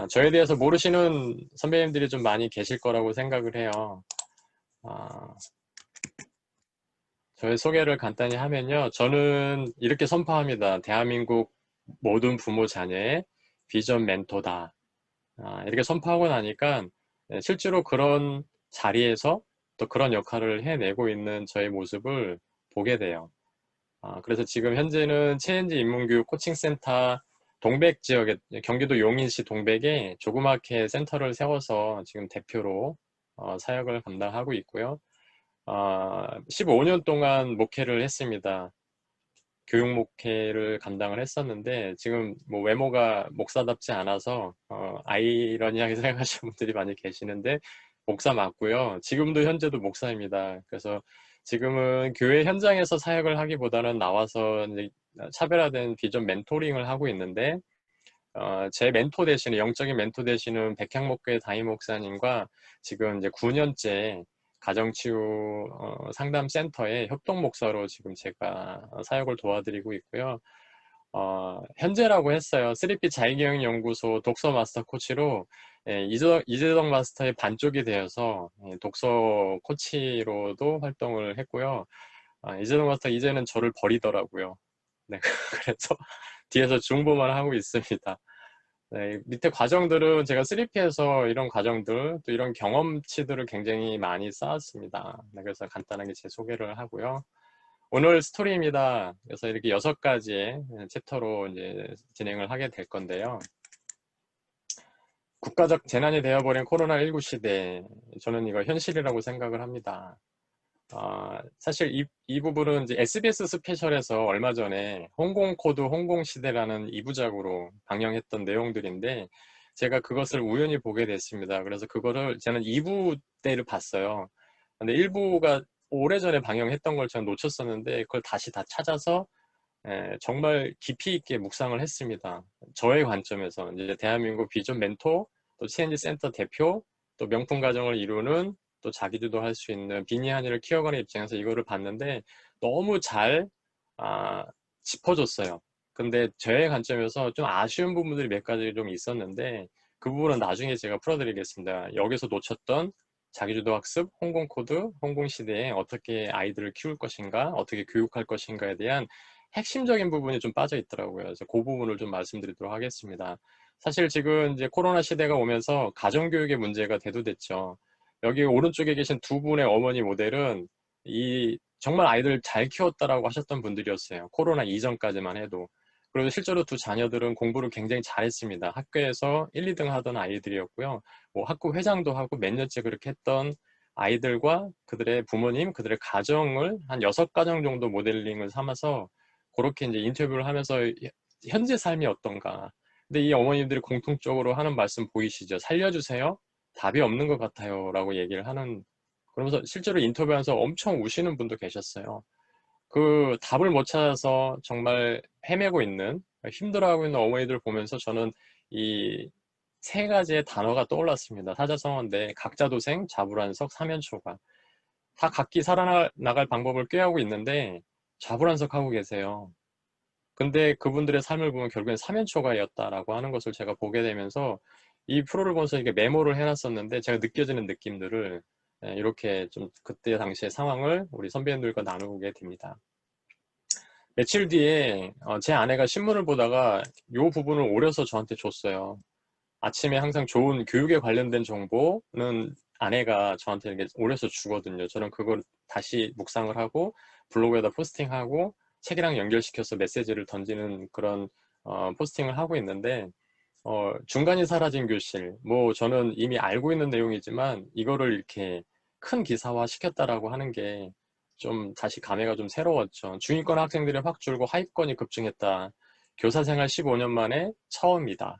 저에 대해서 모르시는 선배님들이 좀 많이 계실 거라고 생각을 해요. 아, 저의 소개를 간단히 하면요. 저는 이렇게 선포합니다. 대한민국 모든 부모 자녀의 비전 멘토다. 이렇게 선포하고 나니까 실제로 그런 자리에서 또 그런 역할을 해내고 있는 저의 모습을 보게 돼요. 그래서 지금 현재는 최현지 인문교육 코칭센터 동백 지역에, 경기도 용인시 동백에 조그맣게 센터를 세워서 지금 대표로 사역을 감당하고 있고요. 15년 동안 목회를 했습니다. 교육 목회를 감당을 했었는데 지금 뭐 외모가 목사답지 않아서 아이러니하게 생각하시는 분들이 많이 계시는데 목사 맞고요. 지금도 현재도 목사입니다. 그래서 지금은 교회 현장에서 사역을 하기보다는 나와서 이제 차별화된 비전 멘토링을 하고 있는데 제 멘토 되시는 영적인 멘토 되시는 백향목교회 담임 목사님과 지금 이제 9년째 가정치유 상담센터의 협동 목사로 지금 제가 사역을 도와드리고 있고요. 현재라고 했어요. 3P 자기경영연구소 독서 마스터 코치로 이재덕 마스터의 반쪽이 되어서 독서 코치로도 활동을 했고요. 이재덕 마스터 이제는 저를 버리더라고요. 네, 그래서 뒤에서 중보만 하고 있습니다. 네, 밑에 과정들은 제가 3P에서 이런 과정들, 또 이런 경험치들을 굉장히 많이 쌓았습니다. 네, 그래서 간단하게 제 소개를 하고요. 오늘 스토리입니다. 그래서 이렇게 6가지의 챕터로 이제 진행을 하게 될 건데요. 국가적 재난이 되어버린 코로나19 시대, 저는 이거 현실이라고 생각을 합니다. 사실 이 부분은 이제 SBS 스페셜에서 얼마 전에 홍공코드 홍공시대라는 2부작으로 방영했던 내용들인데 제가 그것을 우연히 보게 됐습니다. 그래서 그거를 저는 2부 때를 봤어요. 근데 1부가 오래전에 방영했던 걸 저는 놓쳤었는데 그걸 다시 다 찾아서 정말 깊이 있게 묵상을 했습니다. 저의 관점에서 이제 대한민국 비전 멘토, 또 CNG 센터 대표, 또 명품 가정을 이루는 또 자기주도 할 수 있는 비니 한이를 키워가는 입장에서 이거를 봤는데 너무 잘 짚어줬어요. 근데 저의 관점에서 좀 아쉬운 부분들이 몇 가지 좀 있었는데 그 부분은 나중에 제가 풀어드리겠습니다. 여기서 놓쳤던 자기주도 학습, 홍콩코드, 홍콩시대에 어떻게 아이들을 키울 것인가, 어떻게 교육할 것인가에 대한 핵심적인 부분이 좀 빠져 있더라고요. 그래서 그 부분을 좀 말씀드리도록 하겠습니다. 사실 지금 이제 코로나 시대가 오면서 가정교육의 문제가 대두됐죠. 여기 오른쪽에 계신 두 분의 어머니 모델은 정말 아이들 잘 키웠다라고 하셨던 분들이었어요. 코로나 이전까지만 해도. 그리고 실제로 두 자녀들은 공부를 굉장히 잘했습니다. 학교에서 1, 2등 하던 아이들이었고요. 뭐 학교 회장도 하고 몇 년째 그렇게 했던 아이들과 그들의 부모님, 그들의 가정을 한 6가정 정도 모델링을 삼아서 그렇게 이제 인터뷰를 하면서 현재 삶이 어떤가. 근데 이 어머님들이 공통적으로 하는 말씀 보이시죠? 살려주세요. 답이 없는 것 같아요. 라고 얘기를 하는, 그러면서 실제로 인터뷰하면서 엄청 우시는 분도 계셨어요. 그 답을 못 찾아서 정말 헤매고 있는, 힘들어하고 있는 어머니들 보면서 저는 이 3가지의 단어가 떠올랐습니다. 사자성어인데 각자도생, 자불안석, 사면초가. 다 각기 살아나갈 방법을 꾀하고 있는데 자불안석하고 계세요. 근데 그분들의 삶을 보면 결국엔 사면초가였다라고 하는 것을 제가 보게 되면서 이 프로를 보면서 이게 메모를 해놨었는데 제가 느껴지는 느낌들을 이렇게 좀 그때 당시의 상황을 우리 선배님들과 나누게 됩니다. 며칠 뒤에 제 아내가 신문을 보다가 이 부분을 오려서 저한테 줬어요. 아침에 항상 좋은 교육에 관련된 정보는 아내가 저한테 이렇게 오려서 주거든요. 저는 그걸 다시 묵상을 하고 블로그에다 포스팅하고 책이랑 연결시켜서 메시지를 던지는 그런 포스팅을 하고 있는데 중간이 사라진 교실, 뭐 저는 이미 알고 있는 내용이지만 이거를 이렇게 큰 기사화 시켰다라고 하는 게 좀 다시 감회가 좀 새로웠죠. 중위권 학생들이 확 줄고 하위권이 급증했다. 교사 생활 15년 만에 처음이다.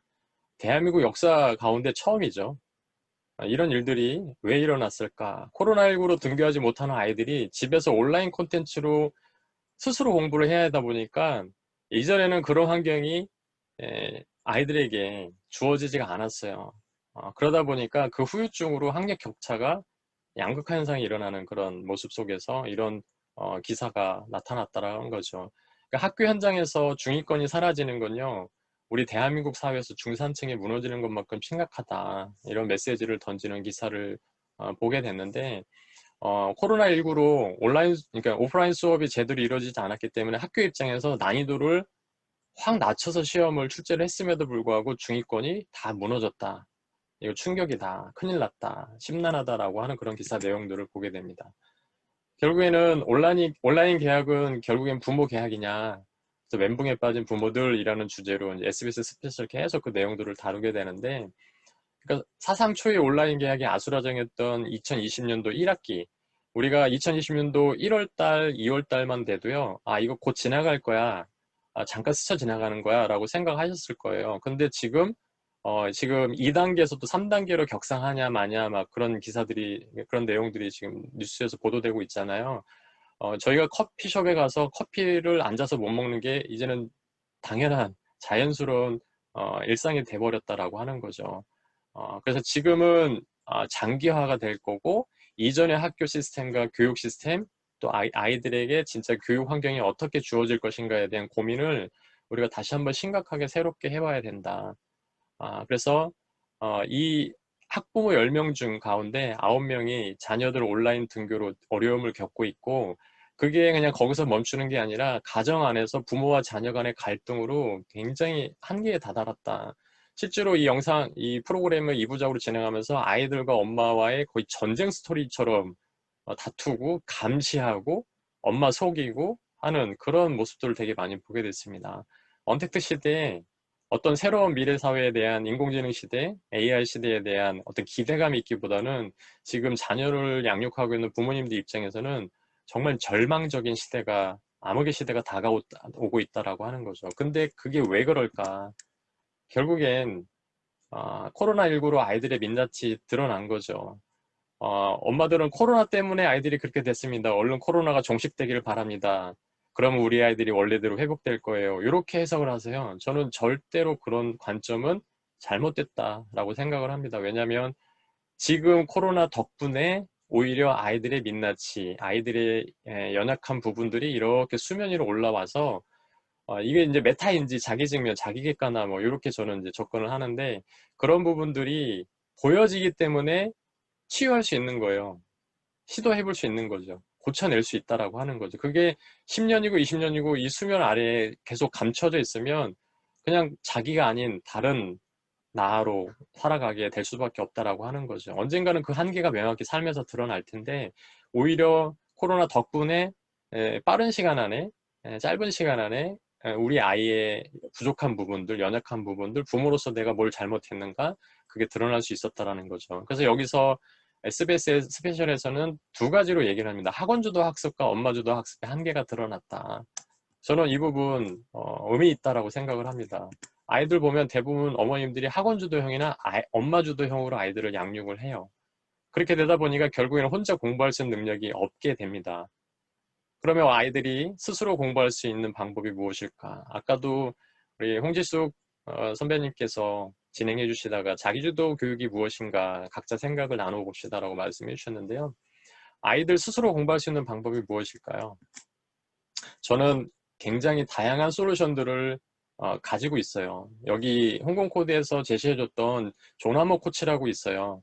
대한민국 역사 가운데 처음이죠. 이런 일들이 왜 일어났을까? 코로나19로 등교하지 못하는 아이들이 집에서 온라인 콘텐츠로 스스로 공부를 해야 하다 보니까 이전에는 그런 환경이 아이들에게 주어지지가 않았어요. 그러다 보니까 그 후유증으로 학력 격차가 양극화 현상이 일어나는 그런 모습 속에서 이런 기사가 나타났다라는 거죠. 그러니까 학교 현장에서 중위권이 사라지는 건요. 우리 대한민국 사회에서 중산층이 무너지는 것만큼 심각하다. 이런 메시지를 던지는 기사를 보게 됐는데 코로나19로 그러니까 오프라인 수업이 제대로 이루어지지 않았기 때문에 학교 입장에서 난이도를 확 낮춰서 시험을 출제를 했음에도 불구하고 중위권이 다 무너졌다. 이거 충격이다. 큰일 났다. 심란하다라고 하는 그런 기사 내용들을 보게 됩니다. 결국에는 온라인 계약은 결국엔 부모 계약이냐. 그래서 멘붕에 빠진 부모들이라는 주제로 이제 SBS 스페셜 계속 그 내용들을 다루게 되는데, 그러니까 사상 초의 온라인 계약이 아수라장했던 2020년도 1학기, 우리가 2020년도 1월달, 2월달만 돼도요, 이거 곧 지나갈 거야. 잠깐 스쳐 지나가는 거야. 라고 생각하셨을 거예요. 근데 지금 2단계에서도 3단계로 격상하냐 마냐 막 그런 내용들이 지금 뉴스에서 보도되고 있잖아요. 저희가 커피숍에 가서 커피를 앉아서 못 먹는 게 이제는 당연한 자연스러운 일상이 돼버렸다라고 하는 거죠. 그래서 지금은 장기화가 될 거고, 이전의 학교 시스템과 교육 시스템, 또 아이들에게 진짜 교육 환경이 어떻게 주어질 것인가에 대한 고민을 우리가 다시 한번 심각하게 새롭게 해봐야 된다. 그래서 이 학부모 10명 중 가운데 9명이 자녀들 온라인 등교로 어려움을 겪고 있고, 그게 그냥 거기서 멈추는 게 아니라 가정 안에서 부모와 자녀 간의 갈등으로 굉장히 한계에 다다랐다. 실제로 이 프로그램을 2부작으로 진행하면서 아이들과 엄마와의 거의 전쟁 스토리처럼 다투고 감시하고 엄마 속이고 하는 그런 모습들을 되게 많이 보게 됐습니다. 언택트 시대에 어떤 새로운 미래 사회에 대한 인공지능 시대, AI 시대에 대한 어떤 기대감이 있기보다는 지금 자녀를 양육하고 있는 부모님들 입장에서는 정말 절망적인 시대가, 암흑의 시대가 다가오고 있다라고 하는 거죠. 근데 그게 왜 그럴까? 결국엔 코로나19로 아이들의 민낯이 드러난 거죠. 엄마들은 코로나 때문에 아이들이 그렇게 됐습니다. 얼른 코로나가 종식되기를 바랍니다. 그러면 우리 아이들이 원래대로 회복될 거예요. 이렇게 해석을 하세요. 저는 절대로 그런 관점은 잘못됐다라고 생각을 합니다. 왜냐하면 지금 코로나 덕분에 오히려 아이들의 민낯이, 아이들의 연약한 부분들이 이렇게 수면 위로 올라와서 이게 이제 메타인지 자기 증명, 자기 객관화 뭐 이렇게 저는 이제 접근을 하는데, 그런 부분들이 보여지기 때문에 치유할 수 있는 거예요. 시도해 볼 수 있는 거죠. 고쳐낼 수 있다라고 하는 거죠. 그게 10년이고 20년이고 이 수면 아래에 계속 감춰져 있으면 그냥 자기가 아닌 다른 나로 살아가게 될 수밖에 없다라고 하는 거죠. 언젠가는 그 한계가 명확히 삶에서 드러날 텐데, 오히려 코로나 덕분에 빠른 시간 안에, 짧은 시간 안에 우리 아이의 부족한 부분들, 연약한 부분들, 부모로서 내가 뭘 잘못했는가, 그게 드러날 수 있었다라는 거죠. 그래서 여기서 SBS 스페셜에서는 두 가지로 얘기를 합니다. 학원주도 학습과 엄마주도 학습의 한계가 드러났다. 저는 이 부분 의미 있다라고 생각을 합니다. 아이들 보면 대부분 어머님들이 학원주도형이나 엄마주도형으로 아이들을 양육을 해요. 그렇게 되다 보니까 결국에는 혼자 공부할 수 있는 능력이 없게 됩니다. 그러면 아이들이 스스로 공부할 수 있는 방법이 무엇일까? 아까도 우리 홍지숙 선배님께서 진행해 주시다가 자기주도 교육이 무엇인가 각자 생각을 나눠 봅시다라고 말씀해 주셨는데요. 아이들 스스로 공부할 수 있는 방법이 무엇일까요? 저는 굉장히 다양한 솔루션들을 가지고 있어요. 여기 홍콩코드에서 제시해줬던 조나모 코치라고 있어요.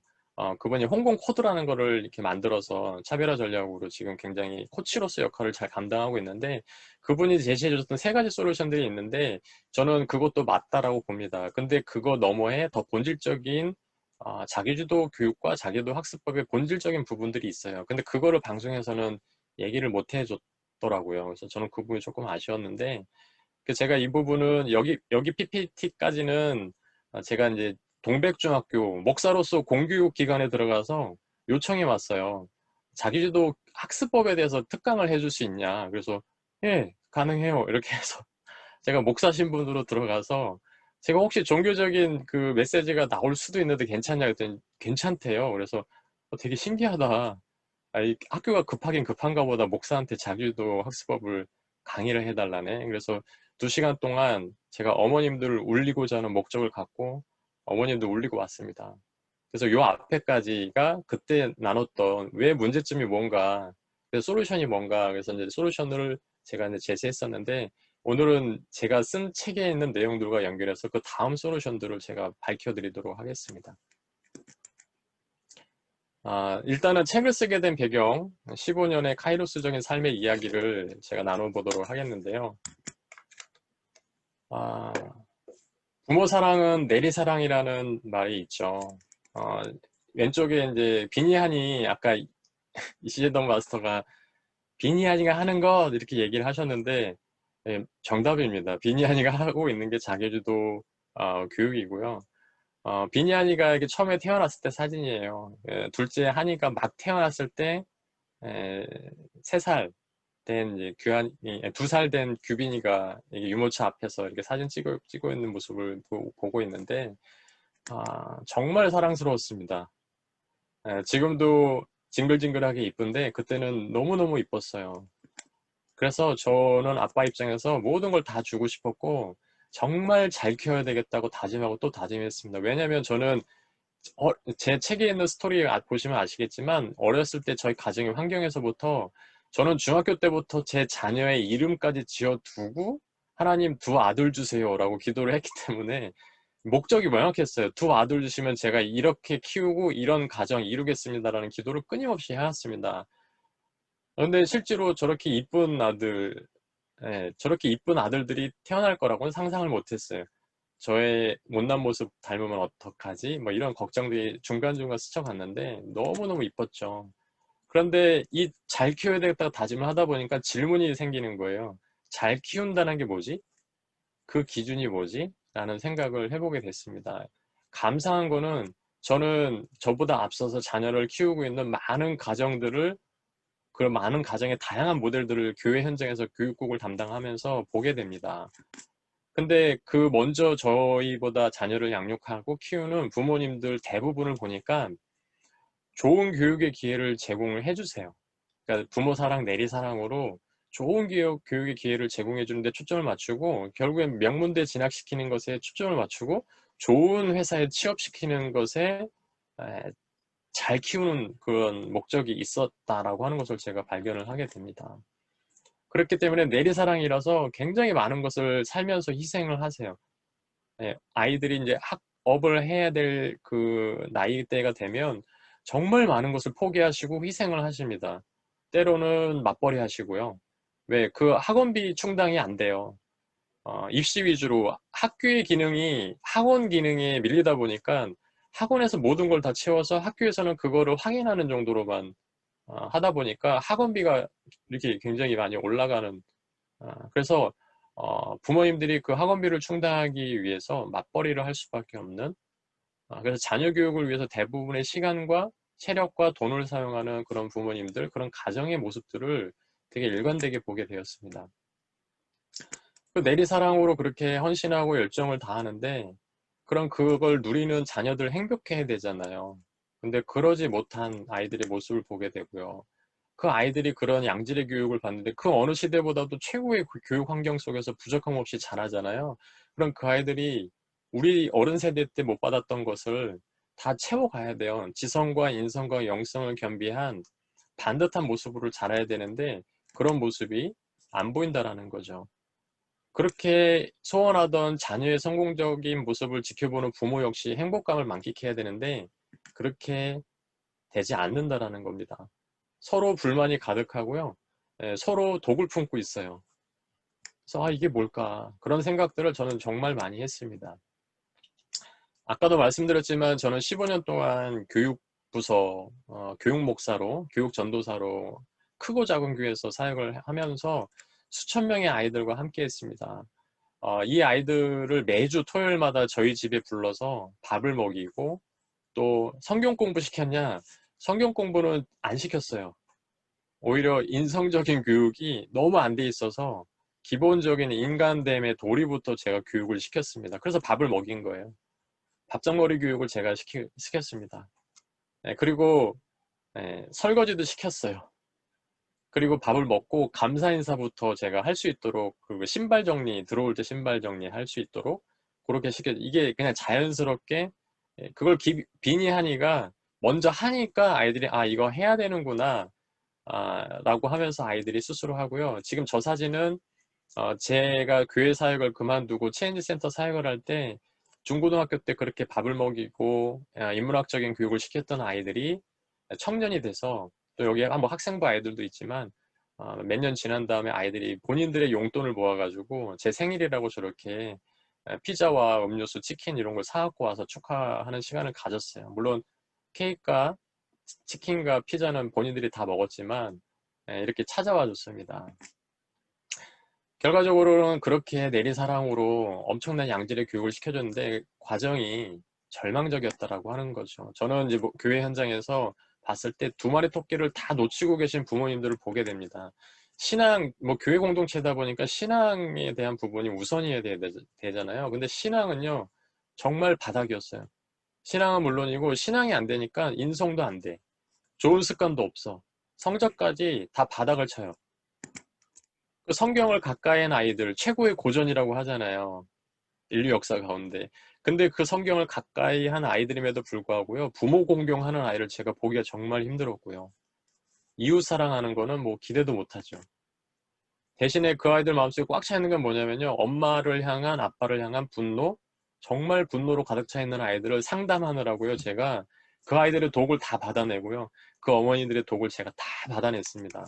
그분이 홍콩코드라는 거를 이렇게 만들어서 차별화 전략으로 지금 굉장히 코치로서 역할을 잘 감당하고 있는데, 그분이 제시해줬던 세 가지 솔루션들이 있는데 저는 그것도 맞다라고 봅니다. 근데 그거 너머에 더 본질적인 자기주도 교육과 자기주도 학습법의 본질적인 부분들이 있어요. 근데 그거를 방송에서는 얘기를 못 해줬더라고요. 그래서 저는 그 부분이 조금 아쉬웠는데, 제가 이 부분은 여기 PPT까지는 제가 이제 동백중학교 목사로서 공교육 기관에 들어가서 요청이 왔어요. 자기주도 학습법에 대해서 특강을 해줄 수 있냐. 그래서 예, 가능해요. 이렇게 해서 제가 목사 신분으로 들어가서, 제가 혹시 종교적인 그 메시지가 나올 수도 있는데 괜찮냐 그랬더니 괜찮대요. 그래서 되게 신기하다. 이 학교가 급하긴 급한가 보다 목사한테 자기주도 학습법을 강의를 해달라네. 그래서 2시간 동안 제가 어머님들을 울리고자 하는 목적을 갖고 어머님들 울리고 왔습니다. 그래서 요 앞에까지가 그때 나눴던 왜 문제점이 뭔가, 그래서 솔루션이 뭔가, 그래서 이제 솔루션을 제가 이제 제시했었는데, 오늘은 제가 쓴 책에 있는 내용들과 연결해서 그 다음 솔루션들을 제가 밝혀드리도록 하겠습니다. 일단은 책을 쓰게 된 배경, 15년의 카이로스적인 삶의 이야기를 제가 나눠보도록 하겠는데요. 부모 사랑은 내리 사랑이라는 말이 있죠. 왼쪽에 이제 비니하니, 아까 이시제동 마스터가 비니하니가 하는 것 이렇게 얘기를 하셨는데, 네, 정답입니다. 비니하니가 하고 있는 게 자기주도 교육이고요. 비니하니가 이게 처음에 태어났을 때 사진이에요. 둘째 하니가 막 태어났을 때 3살 된 이제 2살 된 규빈이가 유모차 앞에서 이렇게 사진 찍고 있는 모습을 보고 있는데 정말 사랑스러웠습니다. 지금도 징글징글하게 이쁜데 그때는 너무너무 이뻤어요. 그래서 저는 아빠 입장에서 모든 걸 다 주고 싶었고 정말 잘 키워야 되겠다고 다짐하고 또 다짐했습니다. 왜냐면 저는 제 책에 있는 스토리 보시면 아시겠지만 어렸을 때 저희 가정의 환경에서부터 저는 중학교 때부터 제 자녀의 이름까지 지어두고 하나님 2 아들 주세요 라고 기도를 했기 때문에 목적이 명확했어요. 2 아들 주시면 제가 이렇게 키우고 이런 가정 이루겠습니다라는 기도를 끊임없이 해왔습니다. 그런데 실제로 저렇게 이쁜 저렇게 이쁜 아들들이 태어날 거라고는 상상을 못했어요. 저의 못난 모습 닮으면 어떡하지? 뭐 이런 걱정들이 중간중간 스쳐갔는데 너무너무 이뻤죠. 그런데 이 잘 키워야 되겠다고 다짐을 하다 보니까 질문이 생기는 거예요. 잘 키운다는 게 뭐지? 그 기준이 뭐지? 라는 생각을 해보게 됐습니다. 감사한 거는 저는 저보다 앞서서 자녀를 키우고 있는 많은 가정들을 그런 많은 가정의 다양한 모델들을 교회 현장에서 교육국을 담당하면서 보게 됩니다. 근데 그 먼저 저희보다 자녀를 양육하고 키우는 부모님들 대부분을 보니까 좋은 교육의 기회를 제공을 해주세요. 그러니까 부모 사랑, 내리 사랑으로 좋은 교육의 기회를 제공해 주는데 초점을 맞추고 결국엔 명문대 진학시키는 것에 초점을 맞추고 좋은 회사에 취업시키는 것에 잘 키우는 그런 목적이 있었다라고 하는 것을 제가 발견을 하게 됩니다. 그렇기 때문에 내리사랑이라서 굉장히 많은 것을 살면서 희생을 하세요. 아이들이 이제 학업을 해야 될 그 나이대가 되면 정말 많은 것을 포기하시고 희생을 하십니다. 때로는 맞벌이 하시고요. 왜? 그 학원비 충당이 안 돼요. 입시 위주로 학교의 기능이 학원 기능에 밀리다 보니까 학원에서 모든 걸 다 채워서 학교에서는 그거를 확인하는 정도로만 하다 보니까 학원비가 이렇게 굉장히 많이 올라가는 그래서 부모님들이 그 학원비를 충당하기 위해서 맞벌이를 할 수밖에 없는 그래서 자녀 교육을 위해서 대부분의 시간과 체력과 돈을 사용하는 그런 부모님들 그런 가정의 모습들을 되게 일관되게 보게 되었습니다. 그 내리사랑으로 그렇게 헌신하고 열정을 다하는데 그럼 그걸 누리는 자녀들 행복해야 되잖아요. 근데 그러지 못한 아이들의 모습을 보게 되고요. 그 아이들이 그런 양질의 교육을 받는데 그 어느 시대보다도 최고의 교육 환경 속에서 부족함 없이 자라잖아요. 그럼 그 아이들이 우리 어른 세대 때 못 받았던 것을 다 채워가야 돼요. 지성과 인성과 영성을 겸비한 반듯한 모습으로 자라야 되는데 그런 모습이 안 보인다라는 거죠. 그렇게 소원하던 자녀의 성공적인 모습을 지켜보는 부모 역시 행복감을 만끽해야 되는데 그렇게 되지 않는다라는 겁니다. 서로 불만이 가득하고요. 서로 독을 품고 있어요. 그래서 이게 뭘까? 그런 생각들을 저는 정말 많이 했습니다. 아까도 말씀드렸지만 저는 15년 동안 교육부서, 교육목사로, 교육전도사로 크고 작은 교회에서 사역을 하면서 수천 명의 아이들과 함께 했습니다. 이 아이들을 매주 토요일마다 저희 집에 불러서 밥을 먹이고 또 성경 공부 시켰냐? 성경 공부는 안 시켰어요. 오히려 인성적인 교육이 너무 안 돼 있어서 기본적인 인간됨의 도리부터 제가 교육을 시켰습니다. 그래서 밥을 먹인 거예요. 밥상머리 교육을 제가 시켰습니다. 그리고 설거지도 시켰어요. 그리고 밥을 먹고 감사 인사부터 제가 할 수 있도록 그리고 신발 정리 들어올 때 신발 정리 할 수 있도록 그렇게 이게 그냥 자연스럽게 그걸 비니하니가 먼저 하니까 아이들이 이거 해야 되는구나 라고 하면서 아이들이 스스로 하고요. 지금 저 사진은 제가 교회 사역을 그만두고 체인지 센터 사역을 할 때 중고등학교 때 그렇게 밥을 먹이고 인문학적인 교육을 시켰던 아이들이 청년이 돼서, 또 여기에 뭐 학생부 아이들도 있지만 몇 년 지난 다음에 아이들이 본인들의 용돈을 모아가지고 제 생일이라고 저렇게 피자와 음료수, 치킨 이런 걸 사갖고 와서 축하하는 시간을 가졌어요. 물론 케이크가 치킨과 피자는 본인들이 다 먹었지만 이렇게 찾아와 줬습니다. 결과적으로는 그렇게 내리사랑으로 엄청난 양질의 교육을 시켜줬는데 과정이 절망적이었다라고 하는 거죠. 저는 이제 뭐 교회 현장에서 봤을 때 두 마리 토끼를 다 놓치고 계신 부모님들을 보게 됩니다. 신앙, 뭐 교회 공동체다 보니까 신앙에 대한 부분이 우선이어야 되잖아요. 근데 신앙은요, 정말 바닥이었어요. 신앙은 물론이고 신앙이 안 되니까 인성도 안 돼. 좋은 습관도 없어. 성적까지 다 바닥을 쳐요. 그 성경을 가까이 한 아이들, 최고의 고전이라고 하잖아요. 인류 역사 가운데. 근데 그 성경을 가까이 한 아이들임에도 불구하고요, 부모 공경하는 아이를 제가 보기가 정말 힘들었고요. 이웃 사랑하는 거는 뭐 기대도 못하죠. 대신에 그 아이들 마음속에 꽉 차 있는 건 뭐냐면요, 엄마를 향한, 아빠를 향한 분노, 정말 분노로 가득 차 있는 아이들을 상담하느라고요, 제가 그 아이들의 독을 다 받아내고요, 그 어머니들의 독을 제가 다 받아냈습니다.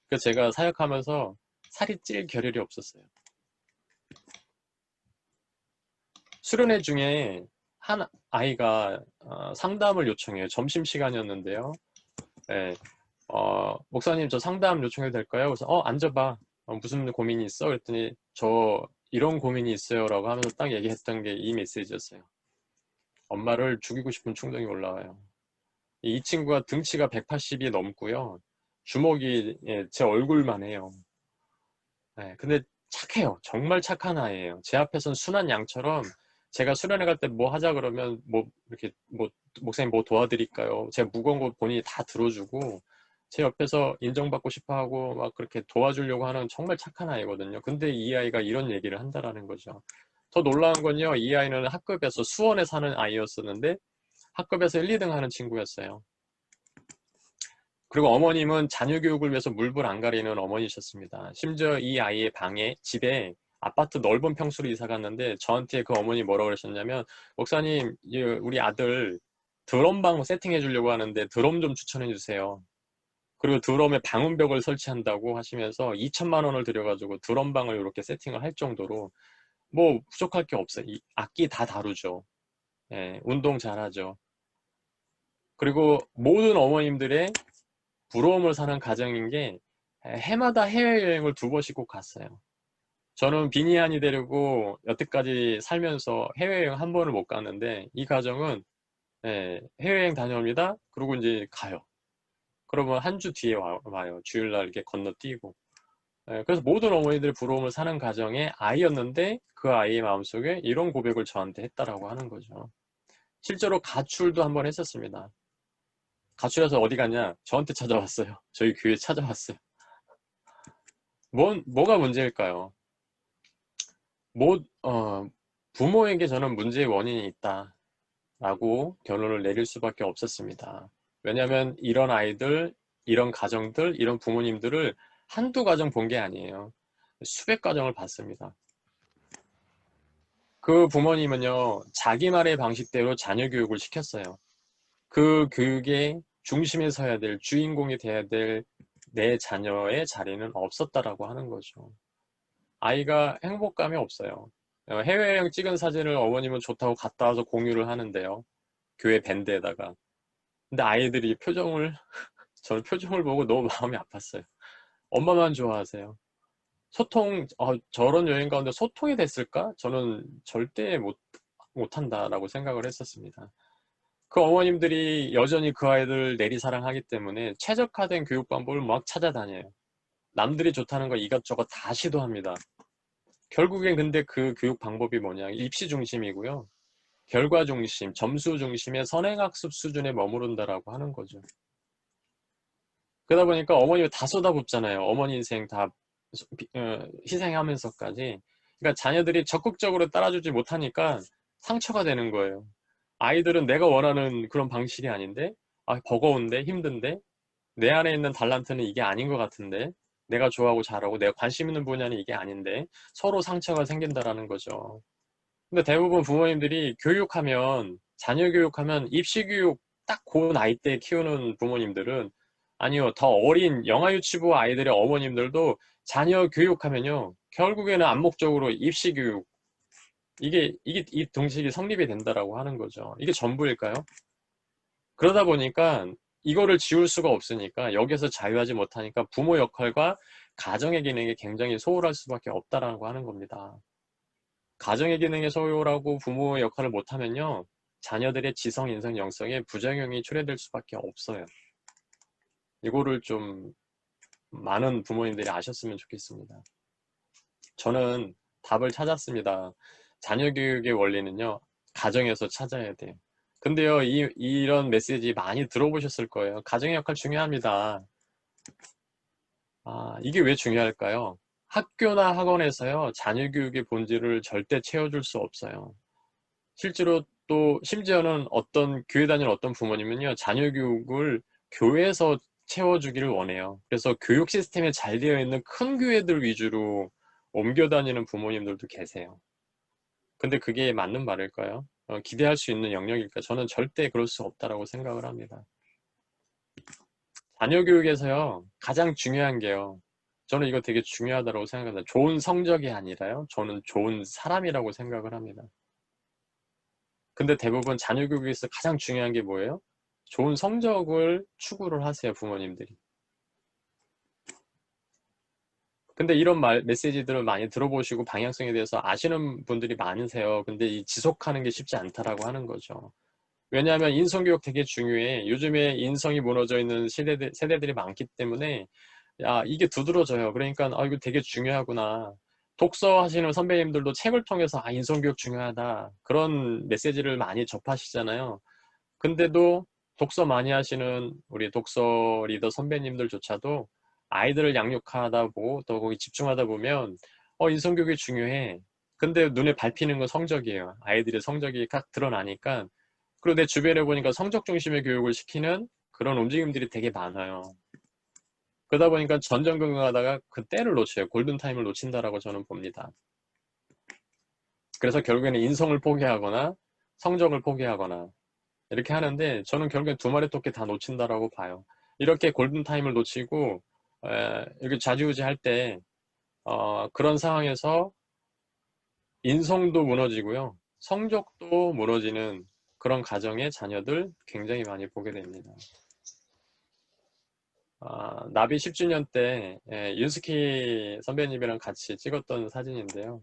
그래서 제가 사역하면서 살이 찔 겨를이 없었어요. 수련회 중에 한 아이가 상담을 요청해요. 점심시간이었는데요. 네, 목사님 저 상담 요청해도 될까요? 그래서 앉아봐. 무슨 고민이 있어? 그랬더니 저 이런 고민이 있어요 라고 하면서 딱 얘기했던 게 이 메시지였어요. 엄마를 죽이고 싶은 충동이 올라와요. 이 친구가 등치가 180이 넘고요, 주먹이 제 얼굴만 해요. 네, 근데 착해요. 정말 착한 아이예요. 제 앞에선 순한 양처럼, 제가 수련회 갈 때 뭐 하자 그러면 뭐 이렇게 뭐 목사님 뭐 도와드릴까요? 제가 무거운 거 본인이 다 들어주고 제 옆에서 인정받고 싶어 하고 막 그렇게 도와주려고 하는 정말 착한 아이거든요. 근데 이 아이가 이런 얘기를 한다라는 거죠. 더 놀라운 건요, 이 아이는 학급에서 수원에 사는 아이였었는데 학급에서 1, 2등 하는 친구였어요. 그리고 어머님은 자녀 교육을 위해서 물불 안 가리는 어머니셨습니다. 심지어 이 아이의 방에, 집에 아파트 넓은 평수로 이사 갔는데 저한테 그 어머니 뭐라고 그러셨냐면, 목사님 우리 아들 드럼방 세팅해 주려고 하는데 드럼 좀 추천해 주세요. 그리고 드럼에 방음벽을 설치한다고 하시면서 2천만 원을 들여가지고 드럼방을 이렇게 세팅을 할 정도로 뭐 부족할 게 없어요. 이 악기 다 다루죠. 예, 운동 잘하죠. 그리고 모든 어머님들의 부러움을 사는 가정인 게, 해마다 해외여행을 2번씩 꼭 갔어요. 저는 비니안이 되려고 여태까지 살면서 해외여행 1번을 못 갔는데 이 가정은 해외여행 다녀옵니다. 그리고 이제 가요. 그러면 한 주 뒤에 와요. 주일날 이렇게 건너뛰고. 그래서 모든 어머니들의 부러움을 사는 가정의 아이였는데 그 아이의 마음속에 이런 고백을 저한테 했다라고 하는 거죠. 실제로 가출도 1번 했었습니다. 가출해서 어디 갔냐? 저한테 찾아왔어요. 저희 교회 찾아왔어요. 뭐가 문제일까요? 뭐, 부모에게 저는 문제의 원인이 있다라고 결론을 내릴 수밖에 없었습니다. 왜냐하면 이런 아이들, 이런 가정들, 이런 부모님들을 한두 가정 본 게 아니에요. 수백 가정을 봤습니다. 그 부모님은요, 자기 말의 방식대로 자녀 교육을 시켰어요. 그 교육의 중심에 서야 될, 주인공이 돼야 될 내 자녀의 자리는 없었다라고 하는 거죠. 아이가 행복감이 없어요. 해외여행 찍은 사진을 어머님은 좋다고 갔다 와서 공유를 하는데요, 교회 밴드에다가. 근데 아이들이 저는 표정을 보고 너무 마음이 아팠어요. 엄마만 좋아하세요. 저런 여행 가운데 소통이 됐을까? 저는 절대 못한다라고 생각을 했었습니다. 그 어머님들이 여전히 그 아이들 내리사랑하기 때문에 최적화된 교육 방법을 막 찾아다녀요. 남들이 좋다는 거 이것저것 다 시도합니다. 결국엔 근데 그 교육 방법이 뭐냐? 입시 중심이고요, 결과 중심, 점수 중심의 선행학습 수준에 머무른다라고 하는 거죠. 그러다 보니까 어머니가 다 쏟아붓잖아요. 어머니 인생 다 희생하면서까지. 그러니까 자녀들이 적극적으로 따라주지 못하니까 상처가 되는 거예요. 아이들은 내가 원하는 그런 방식이 아닌데, 버거운데, 힘든데, 내 안에 있는 달란트는 이게 아닌 것 같은데, 내가 좋아하고 잘하고 내가 관심 있는 분야는 이게 아닌데 서로 상처가 생긴다라는 거죠. 근데 대부분 부모님들이 교육하면, 자녀 교육하면 입시 교육 딱 그 나이 때 키우는 부모님들은, 아니요, 더 어린 영아 유치부 아이들의 어머님들도 자녀 교육하면요, 결국에는 암묵적으로 입시 교육, 이 동식이 성립이 된다라고 하는 거죠. 이게 전부일까요? 그러다 보니까 이거를 지울 수가 없으니까, 여기서 자유하지 못하니까 부모 역할과 가정의 기능이 굉장히 소홀할 수밖에 없다라고 하는 겁니다. 가정의 기능에 소홀하고 부모의 역할을 못하면요, 자녀들의 지성, 인성, 영성에 부작용이 초래될 수밖에 없어요. 이거를 좀 많은 부모님들이 아셨으면 좋겠습니다. 저는 답을 찾았습니다. 자녀 교육의 원리는요, 가정에서 찾아야 돼요. 근데요, 이런 메시지 많이 들어보셨을 거예요. 가정의 역할 중요합니다. 이게 왜 중요할까요? 학교나 학원에서요, 자녀 교육의 본질을 절대 채워줄 수 없어요. 실제로 또 심지어는 어떤 교회 다니는 어떤 부모님은요, 자녀 교육을 교회에서 채워주기를 원해요. 그래서 교육 시스템에 잘 되어 있는 큰 교회들 위주로 옮겨 다니는 부모님들도 계세요. 근데 그게 맞는 말일까요? 기대할 수 있는 영역일까? 저는 절대 그럴 수 없다라고 생각을 합니다. 자녀 교육에서요, 가장 중요한 게요, 저는 이거 되게 중요하다고 생각합니다. 좋은 성적이 아니라요, 저는 좋은 사람이라고 생각을 합니다. 근데 대부분 자녀 교육에서 가장 중요한 게 뭐예요? 좋은 성적을 추구를 하세요, 부모님들이. 근데 이런 메시지들을 많이 들어보시고 방향성에 대해서 아시는 분들이 많으세요. 근데 이 지속하는 게 쉽지 않다라고 하는 거죠. 왜냐하면 인성교육 되게 중요해. 요즘에 인성이 무너져 있는 세대들이 많기 때문에, 이게 두드러져요. 그러니까 이거 되게 중요하구나. 독서 하시는 선배님들도 책을 통해서 인성교육 중요하다, 그런 메시지를 많이 접하시잖아요. 근데도 독서 많이 하시는 우리 독서 리더 선배님들조차도 아이들을 양육하다 보고 또 거기 집중하다 보면 인성교육이 중요해. 근데 눈에 밟히는 건 성적이에요. 아이들의 성적이 딱 드러나니까. 그리고 내 주변에 보니까 성적 중심의 교육을 시키는 그런 움직임들이 되게 많아요. 그러다 보니까 전전긍긍하다가 그 때를 놓쳐요. 골든타임을 놓친다라고 저는 봅니다. 그래서 결국에는 인성을 포기하거나 성적을 포기하거나 이렇게 하는데, 저는 결국엔 두 마리 토끼 다 놓친다라고 봐요. 이렇게 골든타임을 놓치고 이렇게 좌지우지 할 때, 그런 상황에서 인성도 무너지고요, 성적도 무너지는 그런 가정의 자녀들 굉장히 많이 보게 됩니다. 나비 10주년 때 윤스키 선배님이랑 같이 찍었던 사진인데요.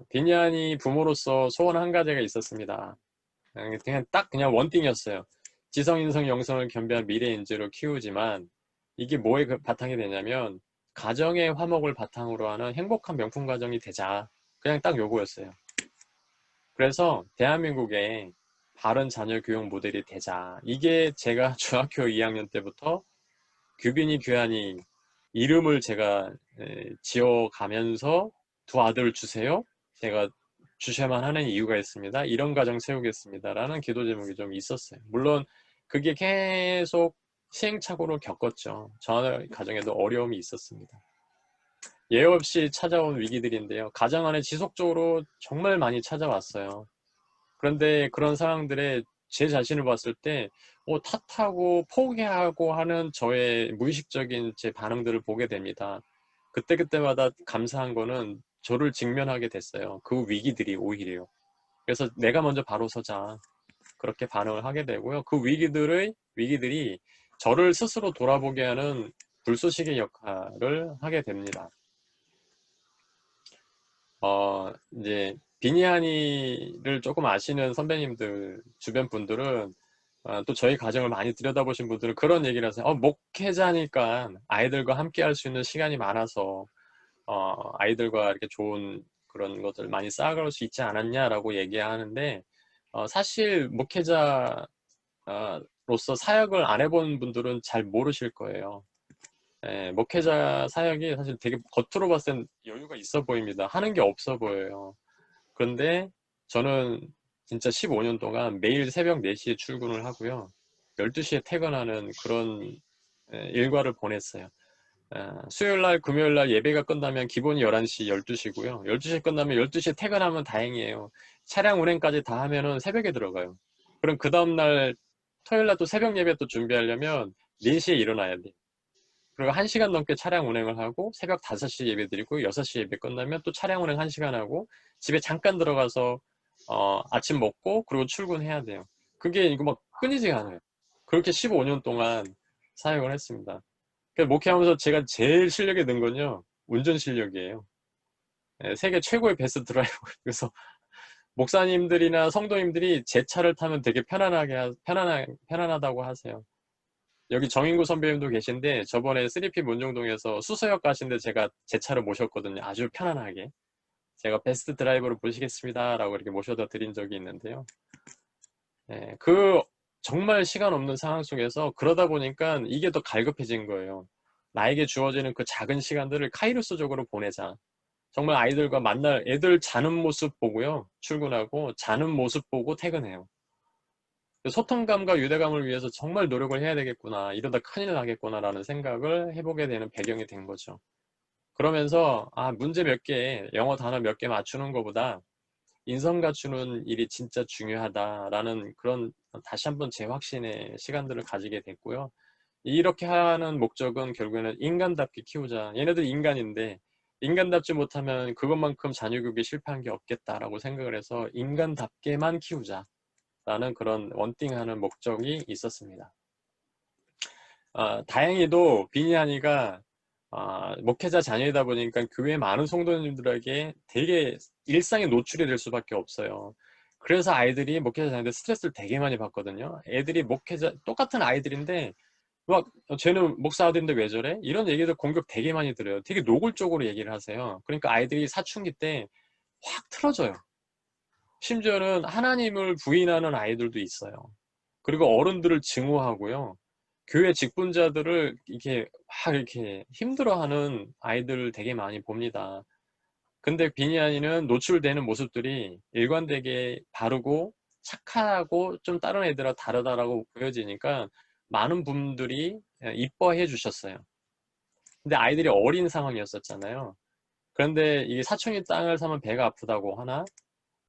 비니안이 부모로서 소원 한 가지가 있었습니다. 그냥 원띵이었어요. 지성, 인성, 영성을 겸비한 미래 인재로 키우지만, 이게 뭐에 바탕이 되냐면 가정의 화목을 바탕으로 하는 행복한 명품 가정이 되자. 그냥 딱 요거였어요. 그래서 대한민국의 바른 자녀 교육 모델이 되자. 이게 제가 중학교 2학년 때부터 규빈이, 규한이 이름을 제가 지어가면서 두 아들을 주세요, 제가 주셔야만 하는 이유가 있습니다, 이런 가정 세우겠습니다 라는 기도 제목이 좀 있었어요. 물론 그게 계속 시행착오를 겪었죠. 저 가정에도 어려움이 있었습니다. 예외 없이 찾아온 위기들인데요, 가정 안에 지속적으로 정말 많이 찾아왔어요. 그런데 그런 상황들에 제 자신을 봤을 때 탓하고 포기하고 하는 저의 무의식적인 제 반응들을 보게 됩니다. 그때그때마다 감사한 거는 저를 직면하게 됐어요. 그 위기들이 오히려. 그래서 내가 먼저 바로 서자, 그렇게 반응을 하게 되고요. 그 위기들이 저를 스스로 돌아보게 하는 불쏘시개 역할을 하게 됩니다. 이제 비니아니를 조금 아시는 선배님들, 주변 분들은, 또 저희 가정을 많이 들여다보신 분들은 그런 얘기를 하세요. 목회자니까 아이들과 함께 할 수 있는 시간이 많아서 아이들과 이렇게 좋은 그런 것들 많이 쌓아갈 수 있지 않았냐라고 얘기하는데, 사실 목회자로서 사역을 안 해본 분들은 잘 모르실 거예요. 목회자 사역이 사실 되게 겉으로 봤을 땐 여유가 있어 보입니다. 하는 게 없어 보여요. 그런데 저는 진짜 15년 동안 매일 새벽 4시에 출근을 하고요, 12시에 퇴근하는 그런 일과를 보냈어요. 수요일날, 금요일날 예배가 끝나면 기본이 11시, 12시고요. 12시 끝나면 12시에 퇴근하면 다행이에요. 차량 운행까지 다 하면은 새벽에 들어가요. 그럼 그 다음날 토요일날 또 새벽 예배 또 준비하려면 4시에 일어나야 돼요. 그리고 1시간 넘게 차량 운행을 하고 새벽 5시 예배 드리고 6시 예배 끝나면 또 차량 운행 1시간 하고 집에 잠깐 들어가서 아침 먹고 그리고 출근해야 돼요. 그게 이거 막 끊이지가 않아요. 그렇게 15년 동안 사역을 했습니다. 목회하면서 제가 제일 실력이 는 건요, 운전 실력이에요. 세계 최고의 베스트 드라이버. 그래서 목사님들이나 성도님들이 제 차를 타면 되게 편안하다고 하세요. 여기 정인구 선배님도 계신데 저번에 3P 문정동에서 수서역 가신데 제가 제 차를 모셨거든요. 아주 편안하게. 제가 베스트 드라이버를 모시겠습니다. 라고 이렇게 모셔다 드린 적이 있는데요. 그 정말 시간 없는 상황 속에서 그러다 보니까 이게 더 갈급해진 거예요. 나에게 주어지는 그 작은 시간들을 카이로스적으로 보내자. 정말 아이들과 애들 자는 모습 보고요. 출근하고 자는 모습 보고 퇴근해요. 소통감과 유대감을 위해서 정말 노력을 해야 되겠구나. 이러다 큰일 나겠구나라는 생각을 해보게 되는 배경이 된 거죠. 그러면서 문제 몇 개, 영어 단어 몇 개 맞추는 것보다 인성 갖추는 일이 진짜 중요하다라는 그런 다시 한번 재확신의 시간들을 가지게 됐고요. 이렇게 하는 목적은 결국에는 인간답게 키우자. 얘네들 인간인데 인간답지 못하면 그것만큼 자녀교육이 실패한 게 없겠다라고 생각을 해서 인간답게만 키우자. 라는 그런 원띵하는 목적이 있었습니다. 다행히도 비니아니가 목회자 자녀이다 보니까 교회 많은 성도님들에게 되게 일상에 노출이 될 수밖에 없어요. 그래서 아이들이 목회자 자녀들 스트레스를 되게 많이 받거든요. 애들이 똑같은 아이들인데 막 쟤는 목사 아들인데 왜 저래? 이런 얘기들 공격 되게 많이 들어요. 되게 노골적으로 얘기를 하세요. 그러니까 아이들이 사춘기 때 확 틀어져요. 심지어는 하나님을 부인하는 아이들도 있어요. 그리고 어른들을 증오하고요. 교회 직분자들을 이렇게 힘들어하는 아이들을 되게 많이 봅니다. 근데 비니아니는 노출되는 모습들이 일관되게 바르고 착하고 좀 다른 애들과 다르다라고 보여지니까 많은 분들이 이뻐해 주셨어요. 근데 아이들이 어린 상황이었었잖아요. 그런데 이게 사촌이 땅을 사면 배가 아프다고 하나?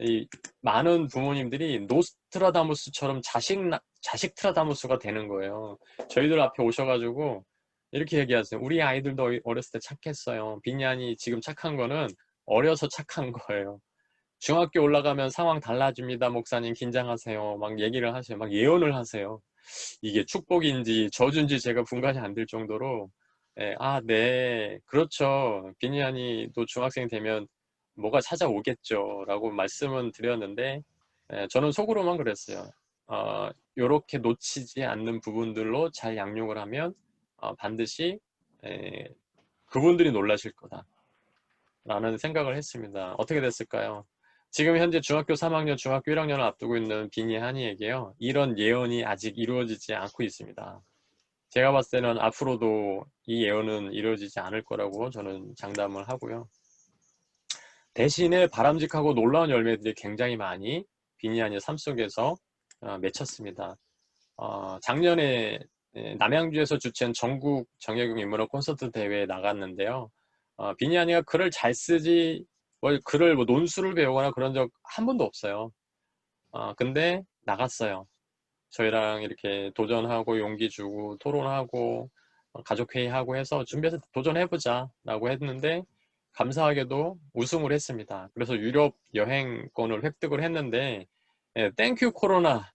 이 많은 부모님들이 노스트라다무스처럼 자식 트라다무스가 되는 거예요. 저희들 앞에 오셔가지고 이렇게 얘기하세요. 우리 아이들도 어렸을 때 착했어요. 빈얀이 지금 착한 거는 어려서 착한 거예요. 중학교 올라가면 상황 달라집니다. 목사님 긴장하세요. 막 얘기를 하세요. 막 예언을 하세요. 이게 축복인지 저주인지 제가 분간이 안 될 정도로 네, 그렇죠. 비니안이도 중학생 되면 뭐가 찾아오겠죠. 라고 말씀은 드렸는데 저는 속으로만 그랬어요. 요렇게 놓치지 않는 부분들로 잘 양육을 하면 반드시 에, 그분들이 놀라실 거다. 라는 생각을 했습니다. 어떻게 됐을까요? 지금 현재 중학교 3학년, 중학교 1학년을 앞두고 있는 비니 한이에게요. 이런 예언이 아직 이루어지지 않고 있습니다. 제가 봤을 때는 앞으로도 이 예언은 이루어지지 않을 거라고 저는 장담을 하고요. 대신에 바람직하고 놀라운 열매들이 굉장히 많이 비니 한이의 삶 속에서 맺혔습니다. 작년에 남양주에서 주최한 전국 정예경 인문학 콘서트 대회에 나갔는데요. 비니아니가 글을 잘 쓰지, 글을 논술을 배우거나 그런 적 한 번도 없어요. 근데 나갔어요. 저희랑 이렇게 도전하고 용기 주고 토론하고 가족회의하고 해서 준비해서 도전해보자 라고 했는데 감사하게도 우승을 했습니다. 그래서 유럽 여행권을 획득을 했는데 땡큐 코로나